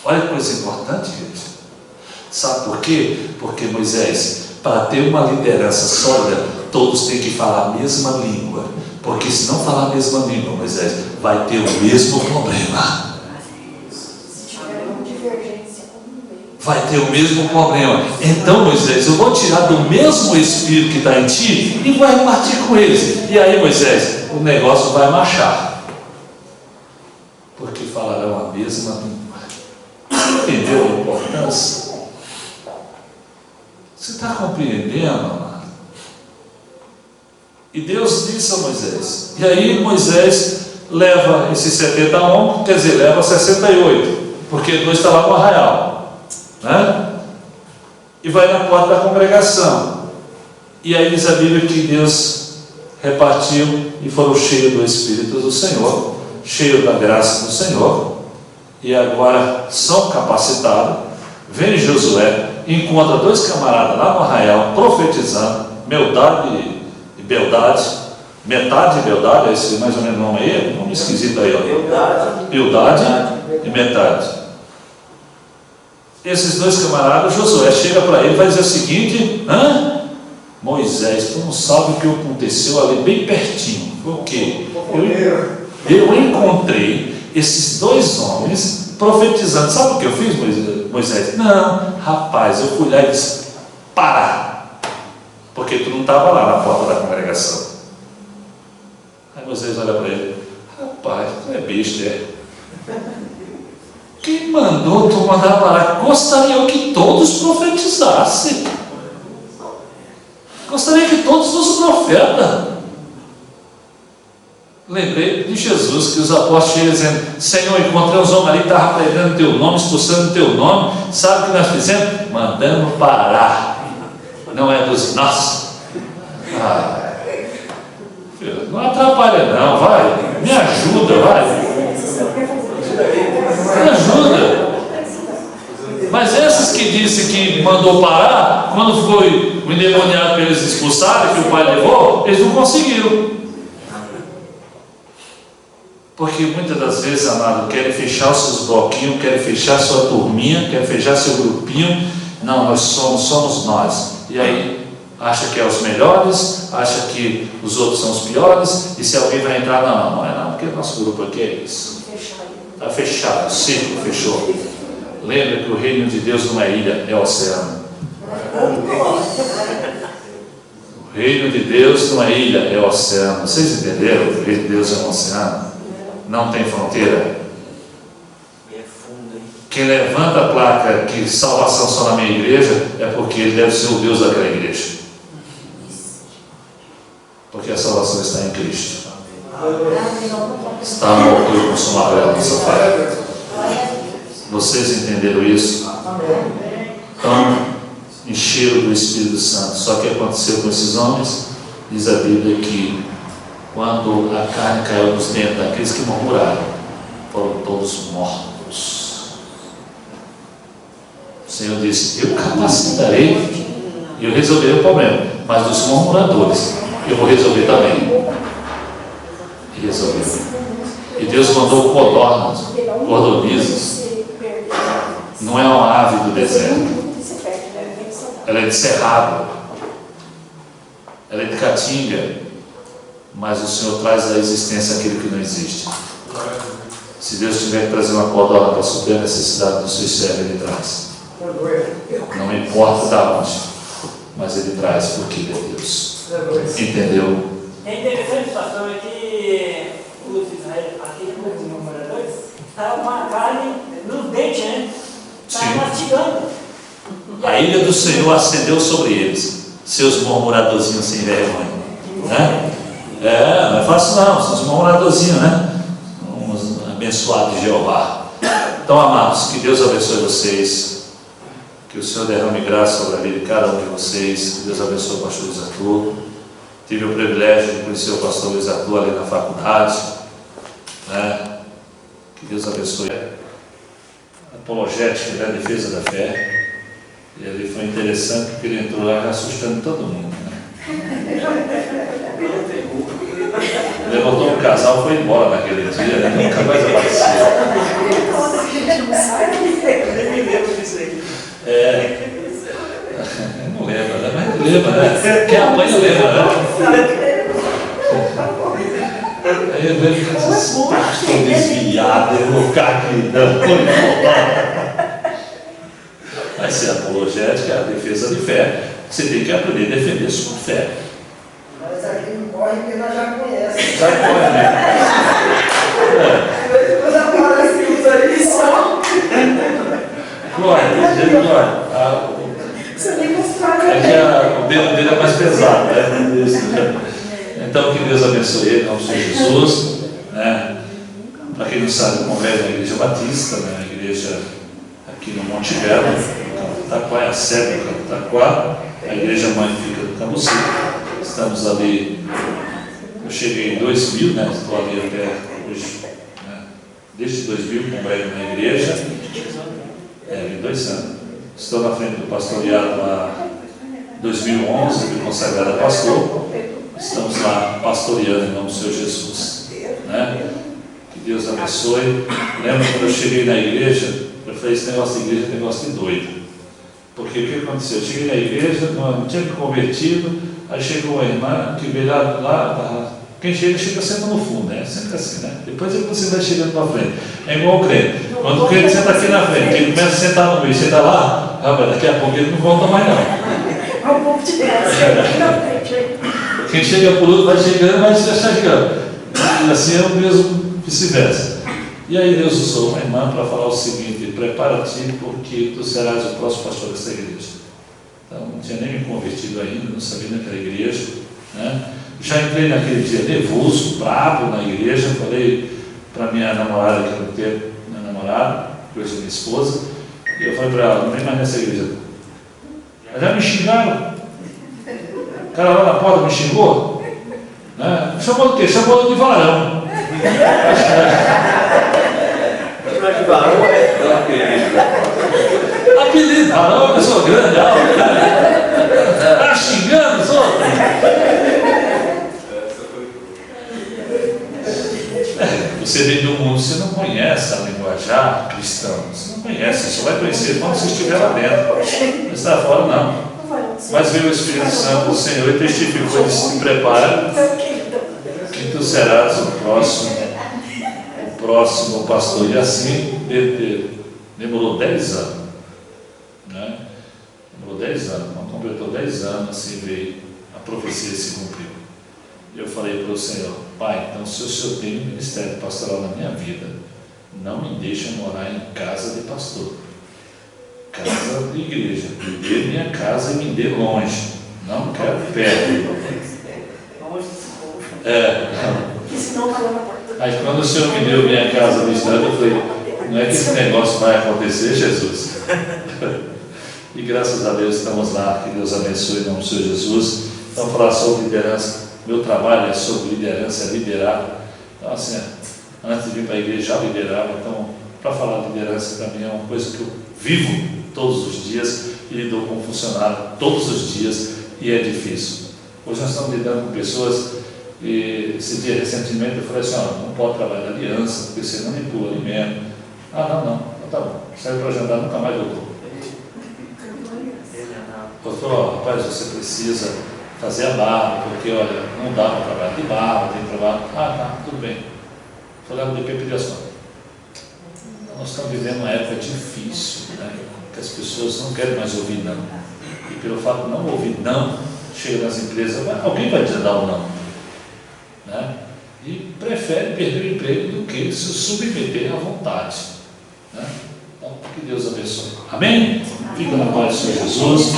Speaker 1: Olha que coisa importante, gente. Sabe por quê? Porque Moisés, para ter uma liderança sólida, todos têm que falar a mesma língua. Porque se não falar a mesma língua, Moisés, vai ter o mesmo problema. Vai ter o mesmo problema. Então, Moisés, eu vou tirar do mesmo Espírito que está em ti e vou repartir com eles. E aí, Moisés, o negócio vai marchar. Porque falarão a mesma língua. Entendeu a importância? Você está compreendendo, amado? E Deus disse a Moisés. E aí Moisés leva esses 70 homens, quer dizer, leva 68, porque dois está lá no arraial, né? E vai na porta da congregação. E aí diz a Bíblia que Deus repartiu e foram cheios do Espírito do Senhor, cheios da graça do Senhor, e agora são capacitados. Vem Josué, encontra dois camaradas lá no arraial, profetizando, Meldade e Beldade, metade de Beldade, esse mais ou menos nome aí, um nome esquisito aí, ó. Beldade e metade. Esses dois camaradas, Josué chega para ele e vai dizer o seguinte: Moisés, tu não sabe o que aconteceu ali bem pertinho. Foi o quê? Eu encontrei esses dois homens profetizando. Sabe o que eu fiz, Moisés? Não, rapaz, eu fui lá e disse: para, porque tu não estava lá na porta da congregação. Aí Moisés olha para ele: rapaz, tu é besta, é? Quem mandou tu mandar parar? Gostaria que todos profetizassem. Gostaria que todos fossem profetas. Lembrei de Jesus, que os apóstolos chegam dizendo: Senhor, encontrei uns homens ali que estavam pregando o teu nome, expulsando o teu nome. Sabe o que nós fizemos? Mandamos parar. Não é dos nossos. Filho, não atrapalha não, vai. Me ajuda, vai. Me ajuda. Mas esses que disse que mandou parar, quando foi o endemoniado para eles expulsarem, que o pai levou, eles não conseguiram. Porque muitas das vezes, amado, querem fechar os seus bloquinhos, querem fechar sua turminha, querem fechar seu grupinho. Não, nós somos nós. E aí, acha que é os melhores, acha que os outros são os piores, e se alguém vai entrar, não é não, porque o nosso grupo aqui é isso. Está fechado, o círculo fechou. Lembra que o reino de Deus não é ilha, é oceano. O reino de Deus não é ilha, é oceano. Vocês entenderam? O reino de Deus é um oceano. Não tem fronteira. Quem levanta a placa que salvação só na minha igreja é porque ele deve ser o Deus daquela igreja. Porque a salvação está em Cristo. Está no autor e consumador da nossa fé. Vocês entenderam isso? Então, encheram do Espírito Santo. Só que aconteceu com esses homens, diz a Bíblia que quando a carne caiu nos dentes daqueles que murmuraram, foram todos mortos. O Senhor disse: eu capacitarei e eu resolverei o problema, mas dos murmuradores eu vou resolver também. E resolveu. E Deus mandou codornizes. Não é uma ave do deserto. Ela é de cerrado. Ela é de caatinga. Mas o Senhor traz à existência aquilo que não existe. Se Deus tiver que trazer uma codorna para suprir a necessidade do seu servo, Ele traz. Não importa de onde, mas Ele traz porque Ele é Deus. Entendeu?
Speaker 4: É interessante, pastor, que os israelitas, aqueles moradores, estavam com a carne nos dentes, né? Estavam mastigando.
Speaker 1: A ira do Senhor acendeu sobre eles, seus murmuradorzinhos sem vergonha. Né? Não é fácil não, são os murmuradorzinhos, né? Uns abençoados de Jeová. Então, amados, que Deus abençoe vocês, que o Senhor derrame graça sobre a vida de cada um de vocês, que Deus abençoe o pastor Luiz Arthur. Tive o privilégio de conhecer o pastor Luiz Arthur ali na faculdade, né? Que Deus abençoe. Apologética, né? Defesa da fé. E ali foi interessante porque ele entrou lá assustando todo mundo, né? Levantou um casal e foi embora naquele dia, né? Nunca mais apareceu. Não lembra, né? Mas lembra, né? Quem apanha lembra, né? Aí eu vejo que estou desviado, eu vou ficar aqui dando Vai ser apologética, a defesa de fé. Você tem que aprender a defender sua fé.
Speaker 15: Mas aqui não corre porque nós já conhecemos.
Speaker 1: Já corre, né?
Speaker 15: Depois aparece que usa isso.
Speaker 1: Glória.
Speaker 15: Você nem mostrar.
Speaker 1: O dedo dele é mais pesado, né? Então, que Deus abençoe ele, em nome de Jesus. Né? Para quem não sabe, eu congrego na Igreja Batista, né? A igreja aqui no Monte Belo, Taquá é a sede do Taquá, a igreja mãe fica no Cambuci. Estamos ali, eu cheguei em 2000, né? Estou ali até hoje, né? Desde 2000 congrego na igreja, 22 anos. Estou na frente do pastoreado lá em 2011, fui consagrado a pastor. Estamos lá pastoreando em nome do Senhor Jesus, né? Que Deus abençoe. Lembra quando eu cheguei na igreja, eu falei: esse negócio de igreja é negócio de doido. Porque o que aconteceu? Eu cheguei na igreja, não tinha me convertido, aí chegou a irmã que veio lá, quem chega senta no fundo, né? Sempre assim, né? Depois você vai chegando para frente. É igual o crente. Quando o crente senta aqui na frente, ele começa a sentar no meio, senta lá, daqui a pouco ele não volta mais não.
Speaker 2: É um pouco de graça.
Speaker 1: Quem chega por outro vai chegando, vai se chegando. E assim é o mesmo vice-versa. E aí Deus usou uma irmã para falar o seguinte: prepara-te, porque tu serás o próximo pastor dessa igreja. Então, não tinha nem me convertido ainda, não sabia naquela igreja, né? Já entrei naquele dia nervoso, bravo na igreja. Falei para minha namorada, que não teve minha namorada, coisa da minha esposa, e eu falei para ela: não vem mais nessa igreja. Já me xingaram. O cara lá na porta me xingou, né? Chamou do quê? Chamou de varão.
Speaker 14: Varão é apelido.
Speaker 1: Apelido, varão, eu sou grande, alto, né? Tá xingando os outros. Você vem do mundo, você não conhece a linguajar cristã, você não conhece, você só vai conhecer quando você estiver lá dentro. Não está fora, não. Mas veio o Espírito Santo do Senhor e testificou: ele se prepara, e tu serás o próximo pastor. E assim demorou 10 anos, né? Demorou 10 anos, quando completou 10 anos, assim veio a profecia se cumpriu. E eu falei para o Senhor: Pai, então se o Senhor tem um ministério pastoral na minha vida, não me deixa morar em casa de pastor, casa de igreja. Me dê minha casa e me dê longe, não quero perto. Aí quando o Senhor me deu minha casa no estado, eu falei: não é que esse negócio vai acontecer, Jesus? E graças a Deus estamos lá. Que Deus abençoe em nome do Senhor Jesus. Vamos falar sobre liderança. Meu trabalho é sobre liderança, é liderar. Então, assim, antes de vir para a igreja já liderava. Então, para falar de liderança para mim é uma coisa que eu vivo todos os dias e lido com funcionário todos os dias, e é difícil. Hoje nós estamos lidando com pessoas, e esse dia recentemente eu falei assim: não pode trabalhar na aliança, porque você manipula alimento. Não, tá bom, saiu para jantar, nunca mais voltou. Doutor, rapaz, você precisa fazer a barra, porque olha, não dá para trabalhar de barra, tem que trabalhar. Tá, tudo bem. Falei: o DP pediu assim. Nós estamos vivendo uma época difícil, né? Que as pessoas não querem mais ouvir não. E pelo fato de não ouvir não, chega nas empresas, alguém vai dizer dar ou não, né? E prefere perder o emprego do que se submeter à vontade, né? Então, que Deus abençoe. Amém? Fica na paz do Senhor Jesus.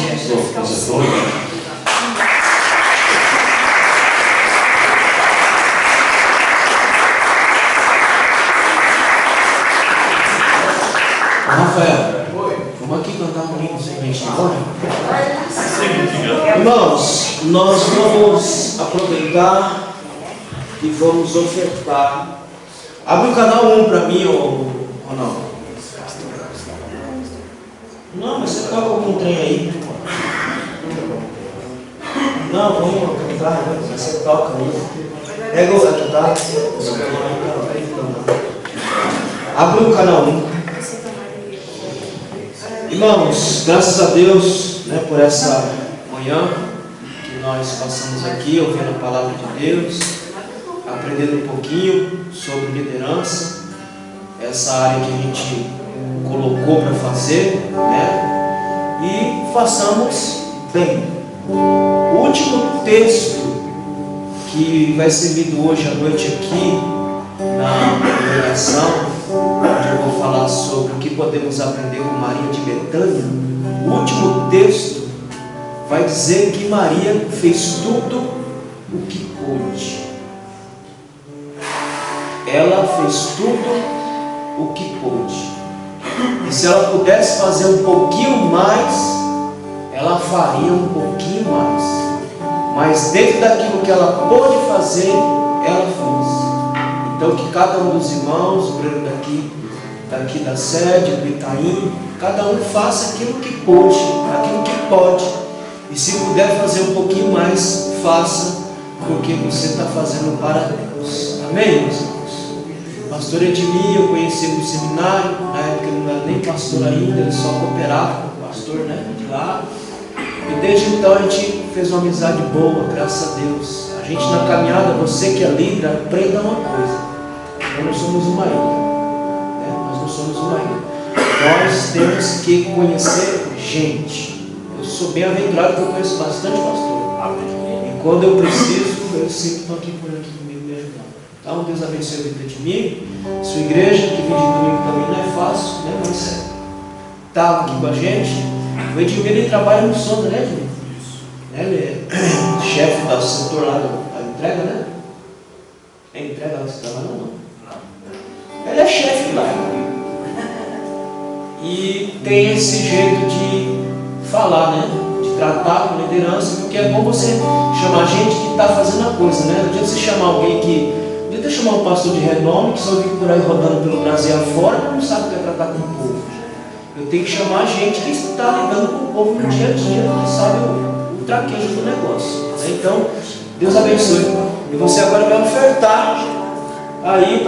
Speaker 14: Rafael, vamos aqui cantar um hino sem gente de honra. Irmãos, nós vamos aproveitar e vamos ofertar. Abre o canal 1 para mim, Ronaldo. Não, mas você toca algum trem aí. Não, vamos cantar, mas você toca aí. Pega o aqui, tá? Abre o canal 1. Irmãos, graças a Deus, né, por essa manhã que nós passamos aqui ouvindo a palavra de Deus, aprendendo um pouquinho sobre liderança, essa área que a gente colocou para fazer, né? E façamos bem. O último texto que vai ser lido hoje à noite aqui na congregação, onde eu vou falar sobre o que podemos aprender com Maria de Betânia. O último texto vai dizer que Maria fez tudo o que pôde. Ela fez tudo o que pôde. E se ela pudesse fazer um pouquinho mais, ela faria um pouquinho mais. Mas dentro daquilo que ela pôde fazer, ela fez. Então que cada um dos irmãos, o Breno daqui da sede, do Itaim, cada um faça aquilo que pôde, aquilo que pode. E se puder fazer um pouquinho mais, faça, porque você está fazendo para Deus. Amém, meus irmãos? Pastor Edmir, eu conheci no seminário, na época ele não era nem pastor ainda, ele só cooperava com o pastor, né, de lá. E desde então a gente fez uma amizade boa, graças a Deus. A gente na caminhada, você que é líder, aprenda uma coisa. Nós não somos uma ilha, né? Nós não somos uma ilha. Nós temos que conhecer gente. Eu sou bem aventurado porque eu conheço bastante pastor. E quando eu preciso, eu sempre estou aqui por aqui comigo me ajudando.
Speaker 10: Então, Deus abençoe a vida de mim, sua igreja, que vem de domingo também não é fácil, né? Mas estava aqui com a gente. O Edmir, ele trabalha no Sonda, né, Edmir? Ele é chefe do setor lá da entrega, né? É entrega lá que você trabalha, não? Ele é chefe lá. E tem esse jeito de falar, né? De tratar com liderança, porque é bom você chamar gente que está fazendo a coisa, né? Não adianta você chamar alguém que... Não adianta chamar um pastor de renome que só fica por aí rodando pelo Brasil afora, mas não sabe o que é tratar com o povo. Eu tenho que chamar gente que está lidando com o povo no dia a dia, que sabe o traquejo do negócio. Né? Então, Deus abençoe. E você agora vai ofertar aí para